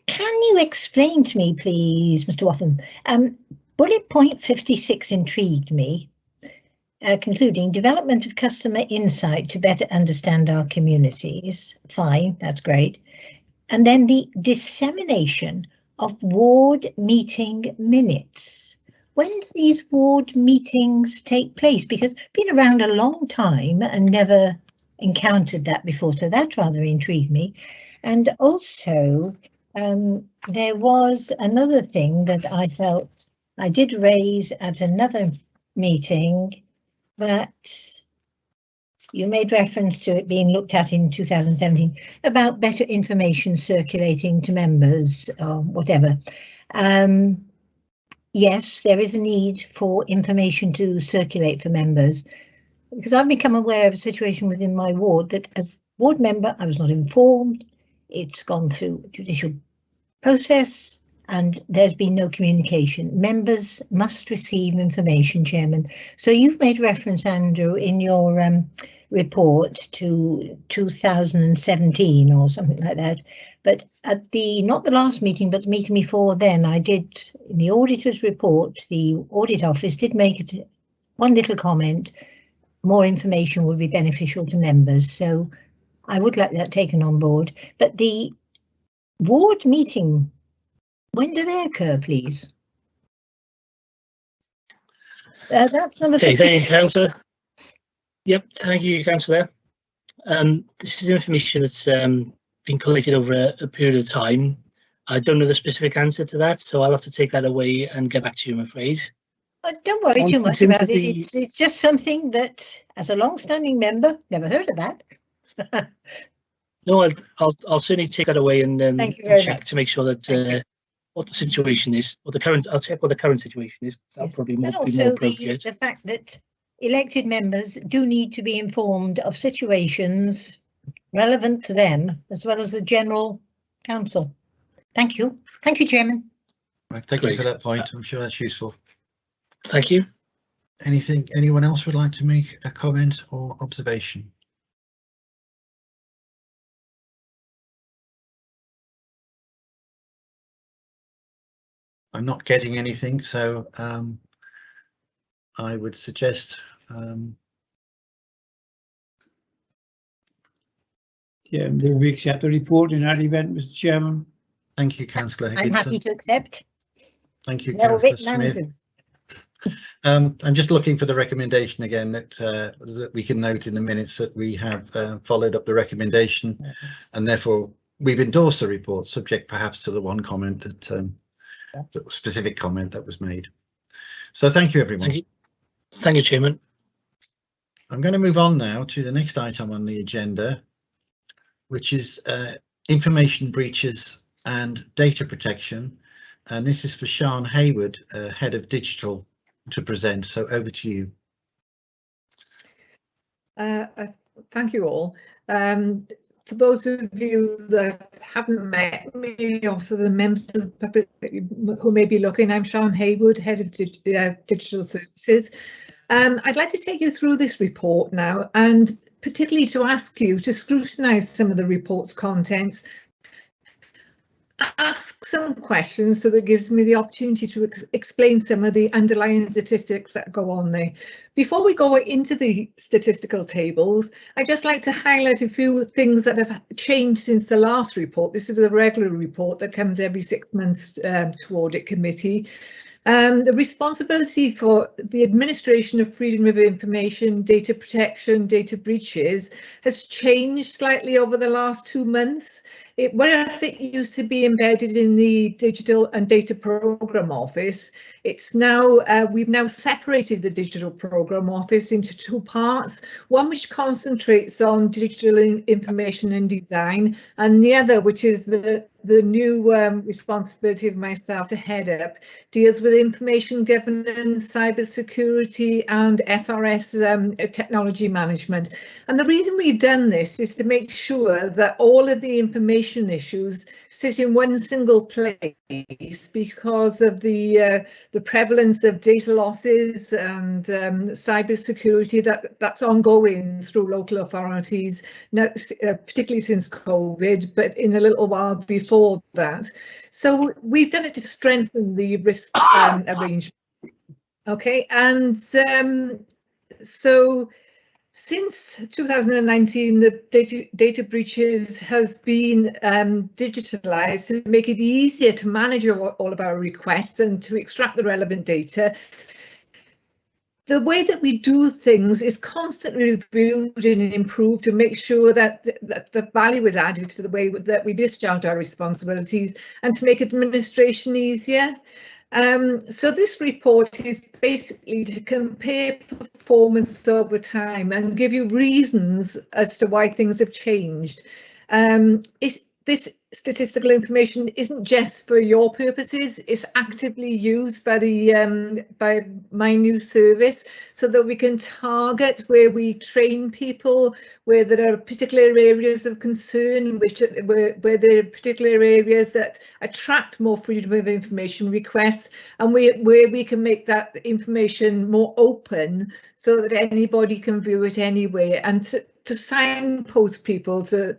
Can you explain to me, please, Mr. Wathen? Bullet point 56 intrigued me, concluding development of customer insight to better understand our communities. Fine, that's great. And then the dissemination of ward meeting minutes. When do these ward meetings take place? Because I've been around a long time and never encountered that before, so that rather intrigued me. And also, there was another thing that I felt I did raise at another meeting, that you made reference to it being looked at in 2017 about better information circulating to members or whatever. Yes, there is a need for information to circulate for members, because I've become aware of a situation within my ward that as ward member I was not informed. It's gone through a judicial process and there's been no communication. Members must receive information, Chairman. So you've made reference, Andrew, in your report to 2017 or something like that. But at not the last meeting, but the meeting before then, I did, in the auditor's report, the audit office did make it one little comment: more information would be beneficial to members. So I would like that taken on board. But the ward meeting, when do they occur, please? That's number 50. Thank you, Councillor. Yep, thank you, Councillor. This is information that's been collated over a period of time. I don't know the specific answer to that, so I'll have to take that away and get back to you, I'm afraid. Don't worry too much about it. It's just something that, as a long-standing member, never heard of that. No, I'll certainly take that away and check much to make sure that what the situation is, what the current. I'll check what the current situation is. That'll probably be more appropriate. The fact that elected members do need to be informed of situations relevant to them, as well as the general council. Thank you. Thank you, Chairman. Right, thank you for that point. I'm sure that's useful. Thank you. Anyone else would like to make a comment or observation? I'm not getting anything, so I would suggest yeah, we accept the report in that event, Mr. Chairman. Thank you, Councillor Higginson. I'm happy to accept. Thank you, Councillor Smith. I'm just looking for the recommendation again that we can note in the minutes that we have followed up the recommendation, and therefore we've endorsed the report, subject perhaps to the one comment that the specific comment that was made. So thank you, everyone. Thank you, Chairman. I'm going to move on now to the next item on the agenda, which is information breaches and data protection. And this is for Sian Hayward, Head of Digital, to present. So over to you. Thank you all. For those of you that haven't met me, or for the members of the public who may be looking, I'm Sian Hayward, Head of Digital Services. I'd like to take you through this report now, and particularly to ask you to scrutinise some of the report's contents, ask some questions so that gives me the opportunity to explain some of the underlying statistics that go on there. Before we go into the statistical tables, I'd just like to highlight a few things that have changed since the last report. This is a regular report that comes every 6 months to Audit Committee. The responsibility for the administration of freedom of information, data protection, data breaches has changed slightly over the last 2 months. Whereas it used to be embedded in the Digital and Data Programme Office, it's now we've now separated the Digital Programme Office into 2 parts, one which concentrates on digital information and design, and the other, which is the new responsibility of myself to head up, deals with information governance, cyber security and SRS technology management. And the reason we've done this is to make sure that all of the information issues sit in one single place, because of the prevalence of data losses and cyber security that's ongoing through local authorities, particularly since COVID, but in a little while before that. So we've done it to strengthen the risk arrangements. Okay, and so since 2019, the data breaches has been digitalised to make it easier to manage all of our requests and to extract the relevant data. The way that we do things is constantly reviewed and improved to make sure that the value is added to the way that we discharge our responsibilities and to make administration easier. So this report is basically to compare performance over time and give you reasons as to why things have changed. This statistical information isn't just for your purposes, it's actively used by my new service so that we can target where we train people, where there are particular areas of concern, where there are particular areas that attract more freedom of information requests, and where we can make that information more open so that anybody can view it anywhere, and to signpost people to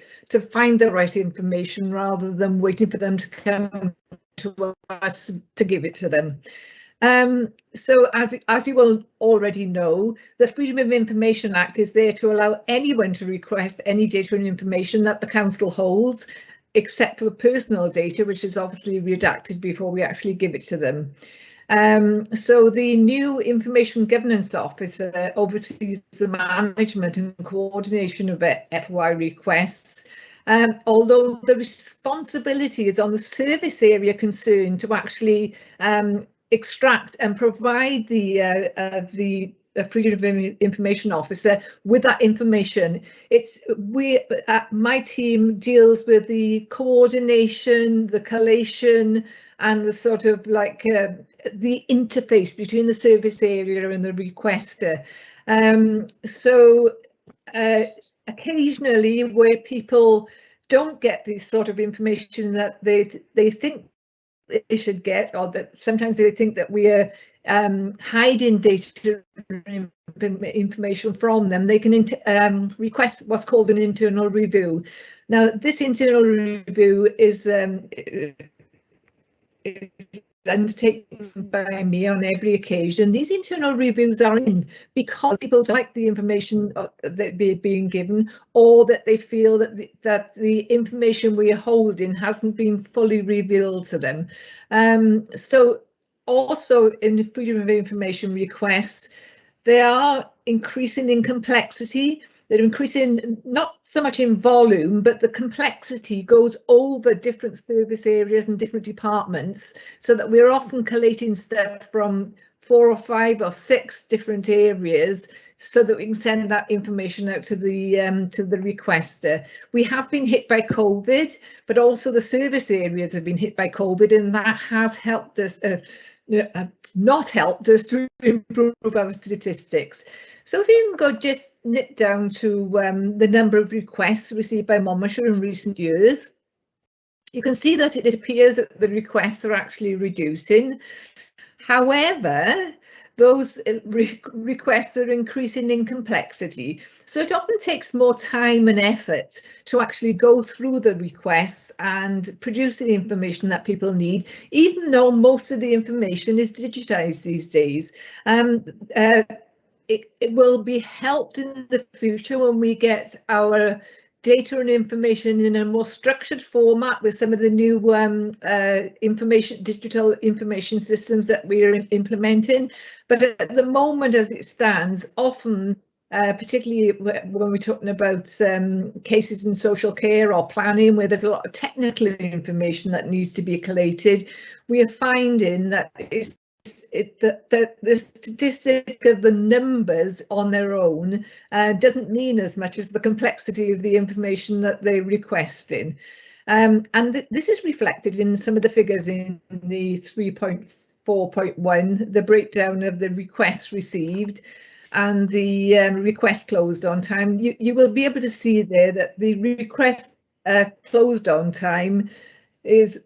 find the right information rather than waiting for them to come to us to give it to them. So as you will already know, the Freedom of Information Act is there to allow anyone to request any data and information that the council holds, except for personal data, which is obviously redacted before we actually give it to them. So the new Information Governance Officer oversees the management and coordination of FOI requests, although the responsibility is on the service area concerned to actually extract and provide the Freedom of Information Officer with that information. My team deals with the coordination, the collation, and the sort of like the interface between the service area and the requester. So occasionally, where people don't get this sort of information that they think they should get, or that sometimes they think that we are hiding data information from them, they can request what's called an internal review. Now, this internal review is undertaken by me on every occasion. These internal reviews are in because people don't like the information that they're being given, or that they feel that the information we are holding hasn't been fully revealed to them. So also in the freedom of information requests, they are increasing in complexity. They're increasing not so much in volume, but the complexity goes over different service areas and different departments, so that we're often collating stuff from 4 or 5 or 6 different areas, so that we can send that information out to the requester. We have been hit by COVID, but also the service areas have been hit by COVID, and that has helped us, not helped us to improve our statistics. So if you can go just nip down to the number of requests received by Monmouthshire in recent years, you can see that it appears that the requests are actually reducing. However, those requests are increasing in complexity. So it often takes more time and effort to actually go through the requests and produce the information that people need, even though most of the information is digitized these days. It will be helped in the future when we get our data and information in a more structured format with some of the new digital information systems that we're implementing. But at the moment, as it stands, often, particularly when we're talking about cases in social care or planning, where there's a lot of technical information that needs to be collated, we are finding that the statistic of the numbers on their own doesn't mean as much as the complexity of the information that they're requesting. And this is reflected in some of the figures in the 3.4.1, the breakdown of the requests received and the request closed on time. You will be able to see there that the request closed on time is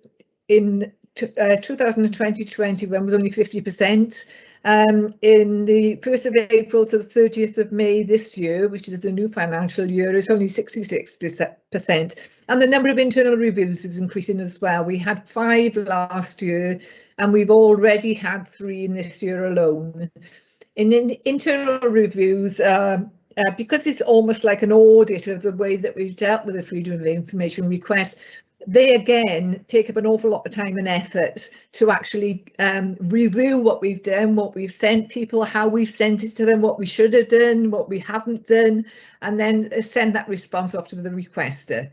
in 2020-21 was only 50%. In the 1st of April to the 30th of May this year, which is the new financial year, is only 66%. And the number of internal reviews is increasing as well. We had 5 last year, and we've already had 3 in this year alone. In internal reviews, because it's almost like an audit of the way that we've dealt with the freedom of information request, they again take up an awful lot of time and effort to actually review what we've done, what we've sent people, how we've sent it to them, what we should have done, what we haven't done, and then send that response off to the requester.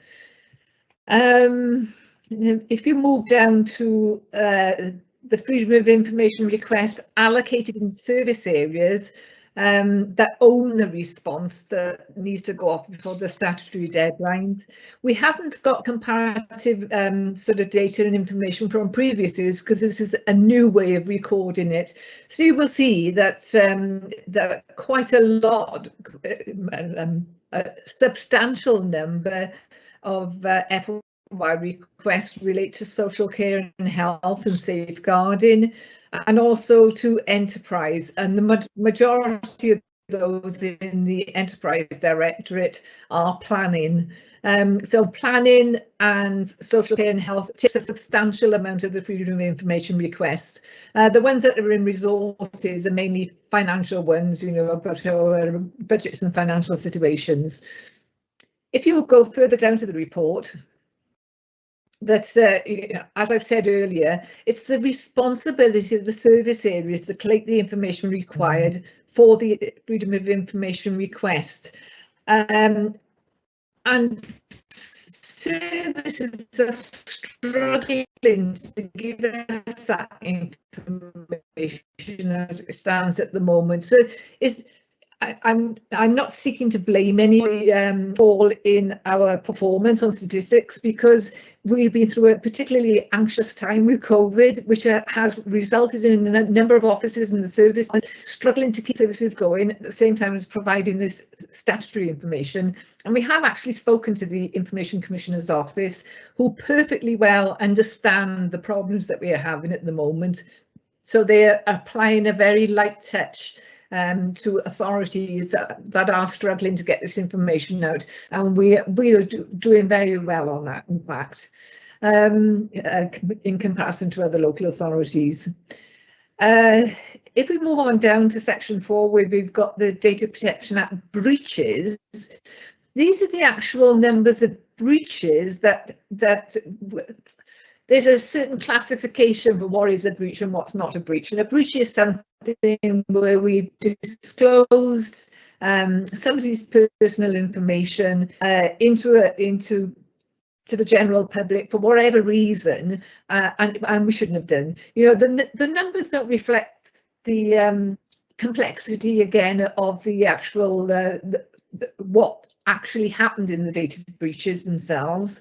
If you move down to the freedom of information request allocated in service areas that own the response that needs to go off before the statutory deadlines. We haven't got comparative sort of data and information from previous years because this is a new way of recording it. So you will see that that quite a lot, a substantial number of FOI requests relate to social care and health and safeguarding, and also to enterprise, and the majority of those in the enterprise directorate are planning. So planning and social care and health takes a substantial amount of the freedom of information requests. The ones that are in resources are mainly financial ones, you know, about our budgets and financial situations. If you go further down to the report, that's, as I've said earlier, it's the responsibility of the service areas to collect the information required for the freedom of information request. And services are struggling to give us that information as it stands at the moment. So I'm not seeking to blame any fall in our performance on statistics, because we've been through a particularly anxious time with COVID, which has resulted in a number of offices and the service struggling to keep services going at the same time as providing this statutory information. And we have actually spoken to the Information Commissioner's Office, who perfectly well understand the problems that we are having at the moment. So they're applying a very light touch to authorities that are struggling to get this information out, and we are doing very well on that, in fact, in comparison to other local authorities. If we move on down to section 4, where we've got the Data Protection Act breaches, these are the actual numbers of breaches that there's a certain classification for what is a breach and what's not a breach. And a breach is something where we disclosed somebody's personal information into the general public for whatever reason, and we shouldn't have done. You know, the numbers don't reflect the complexity again of the actual what actually happened in the data breaches themselves.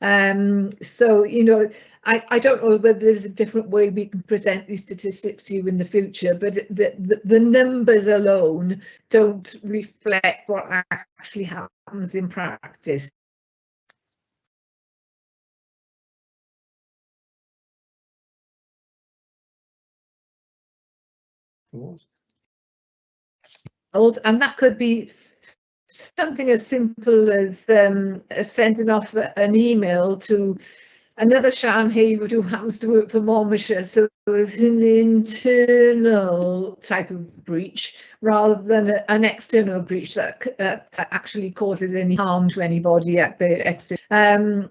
So, you know, I don't know whether there's a different way we can present these statistics to you in the future, but the numbers alone don't reflect what actually happens in practice. And that could be something as simple as sending off an email to another Sham Haywood who happens to work for Monmouthshire, so it's an internal type of breach rather than an external breach that actually causes any harm to anybody at the external.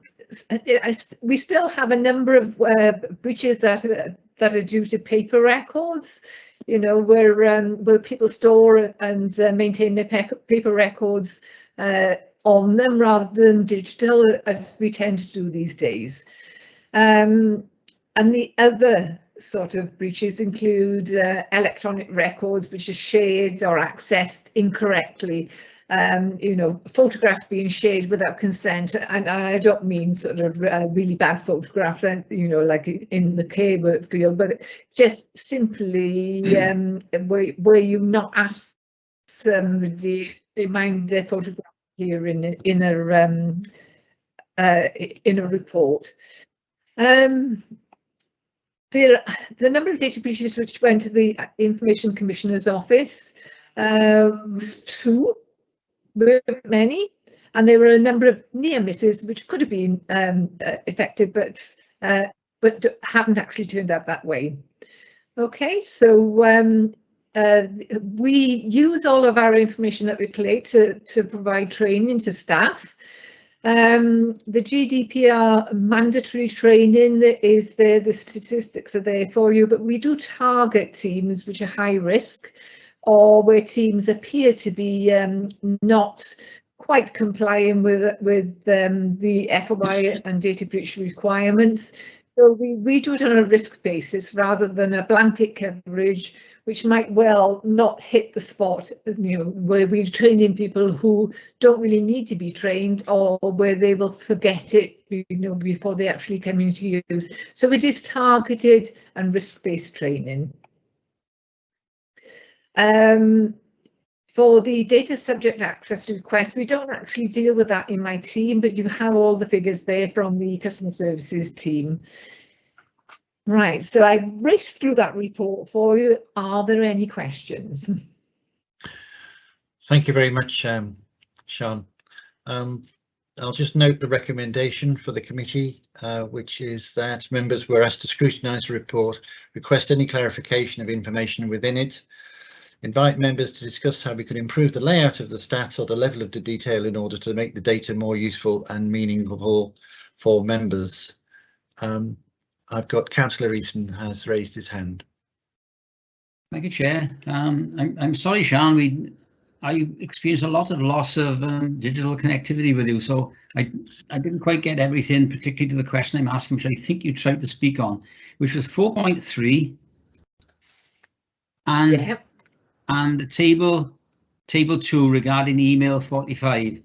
We still have a number of breaches that are due to paper records, you know, where people store and maintain their paper records on them rather than digital, as we tend to do these days. And the other sort of breaches include electronic records which are shared or accessed incorrectly. You know, photographs being shared without consent, and I don't mean sort of really bad photographs, you know, like in the care work field, but just simply where you've not asked somebody to mind their photograph here in a report. The number of data breaches which went to the Information Commissioner's office was 2. Many, and there were a number of near misses which could have been effective, but haven't actually turned out that way. Okay, so we use all of our information that we collate to provide training to staff. The GDPR mandatory training is there, the statistics are there for you, but we do target teams which are high risk, or where teams appear to be not quite complying with the FOI and data breach requirements. So we do it on a risk basis rather than a blanket coverage, which might well not hit the spot, you know, where we're training people who don't really need to be trained, or where they will forget it, you know, before they actually come into use. So it is targeted and risk-based training. For the data subject access request, we don't actually deal with that in my team, but you have all the figures there from the customer services team. Right, so I raced through that report for you. Are there any questions? Thank you very much, Sean. I'll just note the recommendation for the committee, which is that members were asked to scrutinise the report, request any clarification of information within it, invite members to discuss how we could improve the layout of the stats or the level of the detail in order to make the data more useful and meaningful for members. I've got Councillor Easton has raised his hand. Thank you, Chair. I'm sorry, Sean. I experienced a lot of loss of digital connectivity with you, so I didn't quite get everything, particularly to the question I'm asking, which I think you tried to speak on, which was 4.3 and Yeah. and table 2 regarding email 45.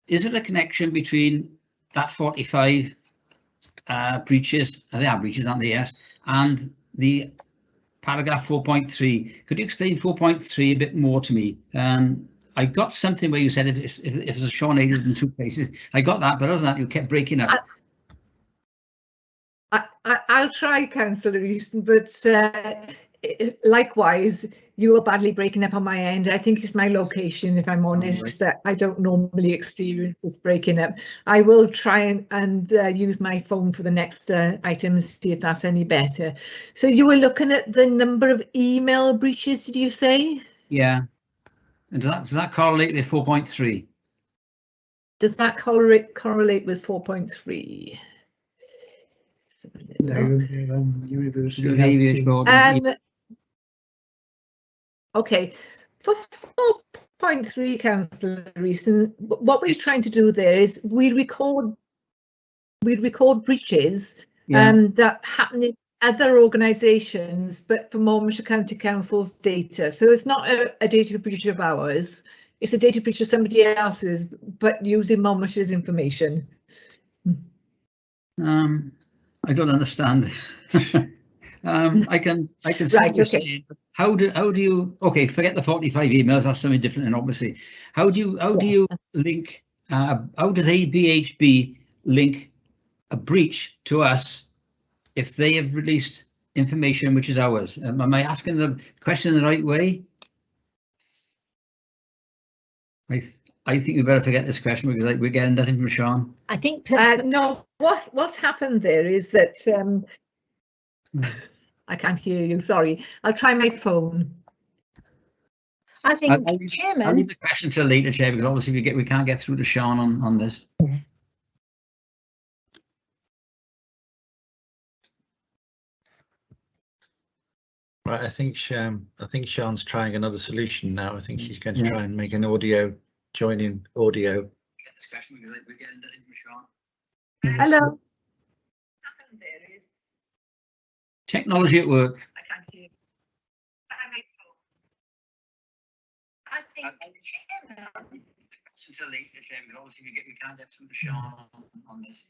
Is there a connection between that 45 breaches? They are breaches, aren't they? Yes, and the paragraph 4.3. Could you explain 4.3 a bit more to me? I got something where you said if it's a Sean Haywood in 2 places. I got that, but other than that, you kept breaking up. I'll try, Councillor Easton, but likewise, you were badly breaking up on my end. I think it's my location, if I'm honest. I don't normally experience this breaking up. I will try and use my phone for the next item and see if that's any better. So you were looking at the number of email breaches, did you say? Yeah. And does that correlate with 4.3? Does that correlate with 4.3? University Behaviour Health. code. Okay, for 4.3, Councillor Reeson, what we're trying to do there is we record breaches that happen in other organisations, but for Monmouthshire County Council's data. So it's not a data breach of ours, it's a data breach of somebody else's, but using Monmouthshire's information. I don't understand. I can see Right, what you're okay. saying. How do you, okay, forget the 45 emails, that's something different, and obviously how do you link, how does ABHB link a breach to us if they have released information which is ours? Am I asking the question in the right way? I think we better forget this question because we're getting nothing from Sean. I think no, what's happened there is that I can't hear you, sorry. I'll try my phone. I think, I'll Chairman, leave the question till later, Chair, because obviously we can't get through to Sean on this. Right, I think Sean's trying another solution now. I think she's going to try and make an audio, join in audio. Get this question because we're getting nothing from Sean. Hello. Technology at work. I can't hear you. I think, Chairman, Until later, Chair, because obviously we can't get through to Sean on this.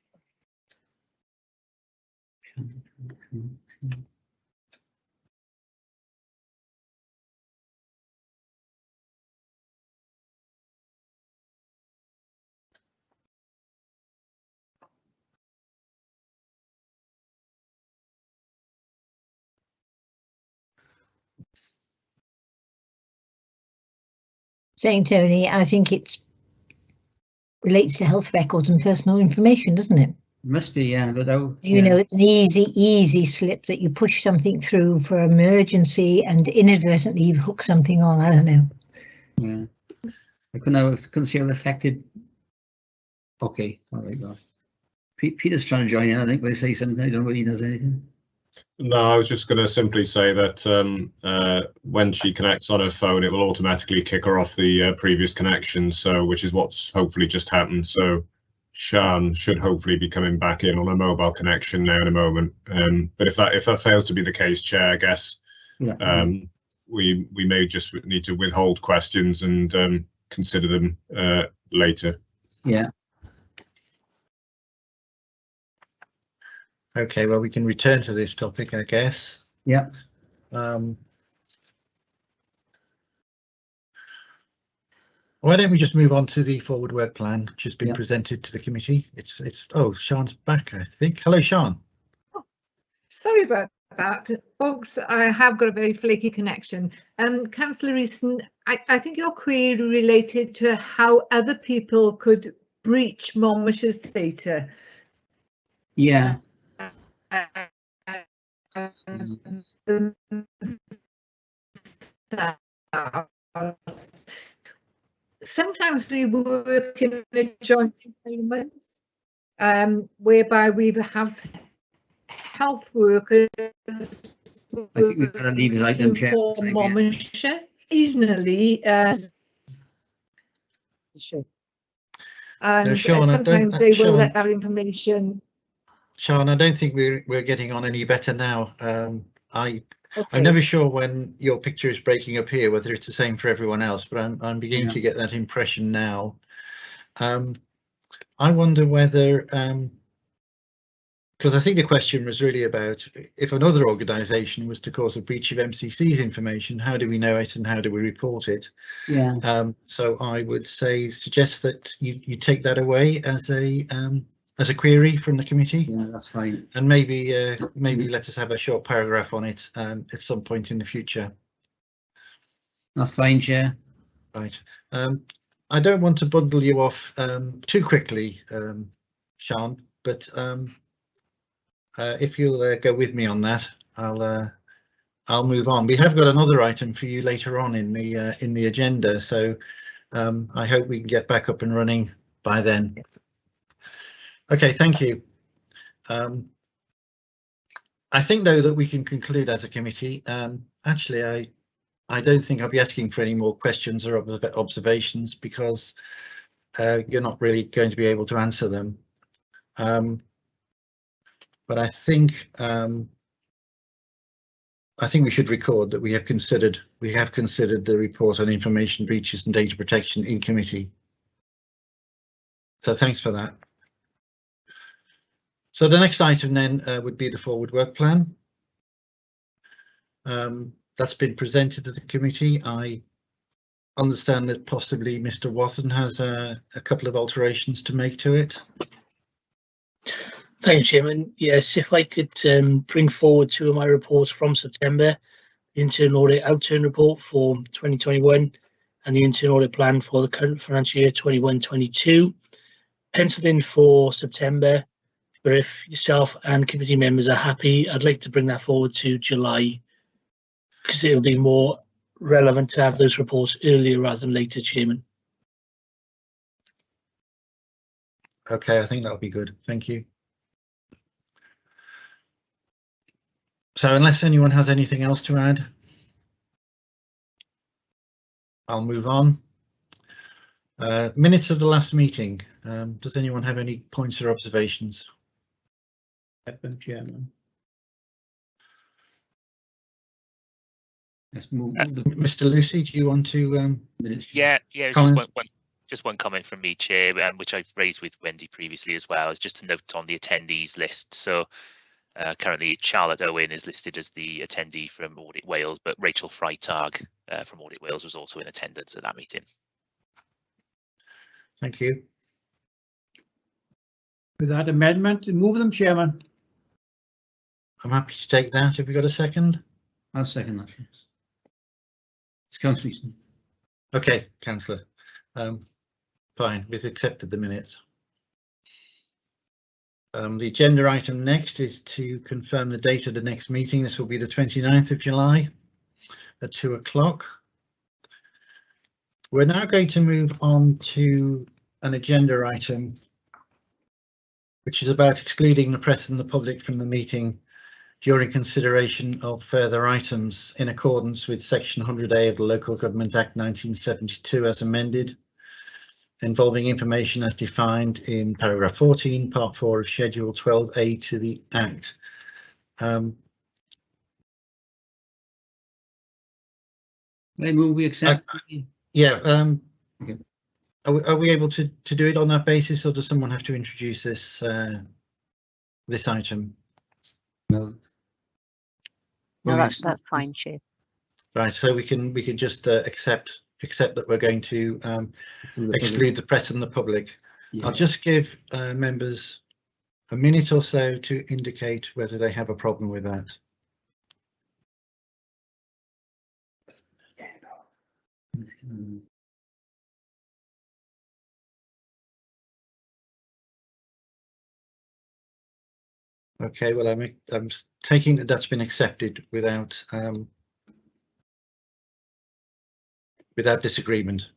saying Tony, I think it relates to health records and personal information, doesn't it? Must be, yeah, but you know, it's an easy slip that you push something through for emergency and inadvertently you hook something on. I don't know. Yeah, I couldn't see how it affected. Okay, all right, well. Peter's trying to join in, I think, but say something. I don't know whether he does anything. No, I was just going to simply say that when she connects on her phone, it will automatically kick her off the previous connection. So, which is what's hopefully just happened. So, Sian should hopefully be coming back in on a mobile connection now in a moment. But if that fails to be the case, Chair, I guess we may just need to withhold questions and consider them later. Yeah. Okay, well, we can return to this topic, I guess. Yeah. Why don't we just move on to the forward work plan, which has been presented to the committee? Oh, Sean's back, I think. Hello, Sean. Oh, sorry about that, folks. I have got a very flaky connection. Councillor Reeson, I think your query related to how other people could breach Monmouthshire's data. Yeah. Sometimes we work in a joint environment whereby we have health workers. I think we've got to leave his item, Chair. Monmouthshire, occasionally. And Sean, sometimes they will let that information. Sean, I don't think we're getting on any better now. I'm never sure when your picture is breaking up here whether it's the same for everyone else, but I'm beginning to get that impression now. I wonder whether, because I think the question was really about if another organisation was to cause a breach of MCC's information, how do we know it and how do we report it? Yeah. So I would suggest that you take that away as a query from the committee. Yeah, that's fine. And maybe let us have a short paragraph on it at some point in the future. That's fine, Chair. Right. I don't want to bundle you off too quickly, Sean, but if you'll go with me on that, I'll move on. We have got another item for you later on in the agenda, so I hope we can get back up and running by then. Okay, thank you. I think though that we can conclude as a committee. Actually, I don't think I'll be asking for any more questions or observations because you're not really going to be able to answer them. But I think we should record that we have considered the report on information breaches and data protection in committee. So thanks for that. So the next item then would be the forward work plan. That's been presented to the committee. I understand that possibly Mr. Wathen has a couple of alterations to make to it. Thank you, Chairman. Yes, if I could bring forward two of my reports from September, the internal audit outturn report for 2021 and the internal audit plan for the current financial year 21-22. Penciled in for September, but if yourself and committee members are happy, I'd like to bring that forward to July because it'll be more relevant to have those reports earlier rather than later, Chairman. Okay, I think that'll be good. Thank you. So unless anyone has anything else to add, I'll move on. Minutes of the last meeting. Does anyone have any points or observations? Chairman. Let's move the Mr. Lucy, do you want to? Yeah, it's just one comment from me, Chair, which I've raised with Wendy previously as well. Is just a note on the attendees list. So currently Charlotte Owen is listed as the attendee from Audit Wales, but Rachel Freitag from Audit Wales was also in attendance at that meeting. Thank you. With that amendment, move them, Chairman. I'm happy to take that. Have we got a second? I'll second that. Yes. It's Councillor Easton. Okay, Councillor. Fine, we've accepted the minutes. The agenda item next is to confirm the date of the next meeting. This will be the 29th of July at 2 o'clock. We're now going to move on to an agenda item which is about excluding the press and the public from the meeting during consideration of further items in accordance with Section 100A of the Local Government Act 1972 as amended, involving information as defined in paragraph 14, part 4 of Schedule 12A to the Act. I move we accept. Yeah. Okay. Are we able to do it on that basis, or does someone have to introduce this this item? No. No, that's fine, Chair. Right, so we can just accept that we're going to exclude the press and the public. Yeah. I'll just give members a minute or so to indicate whether they have a problem with that. Okay, well, I'm taking that that's been accepted without disagreement.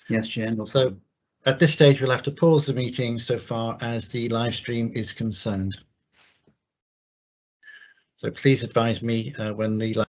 Yes, Chair. So at this stage, we'll have to pause the meeting so far as the live stream is concerned. So please advise me when the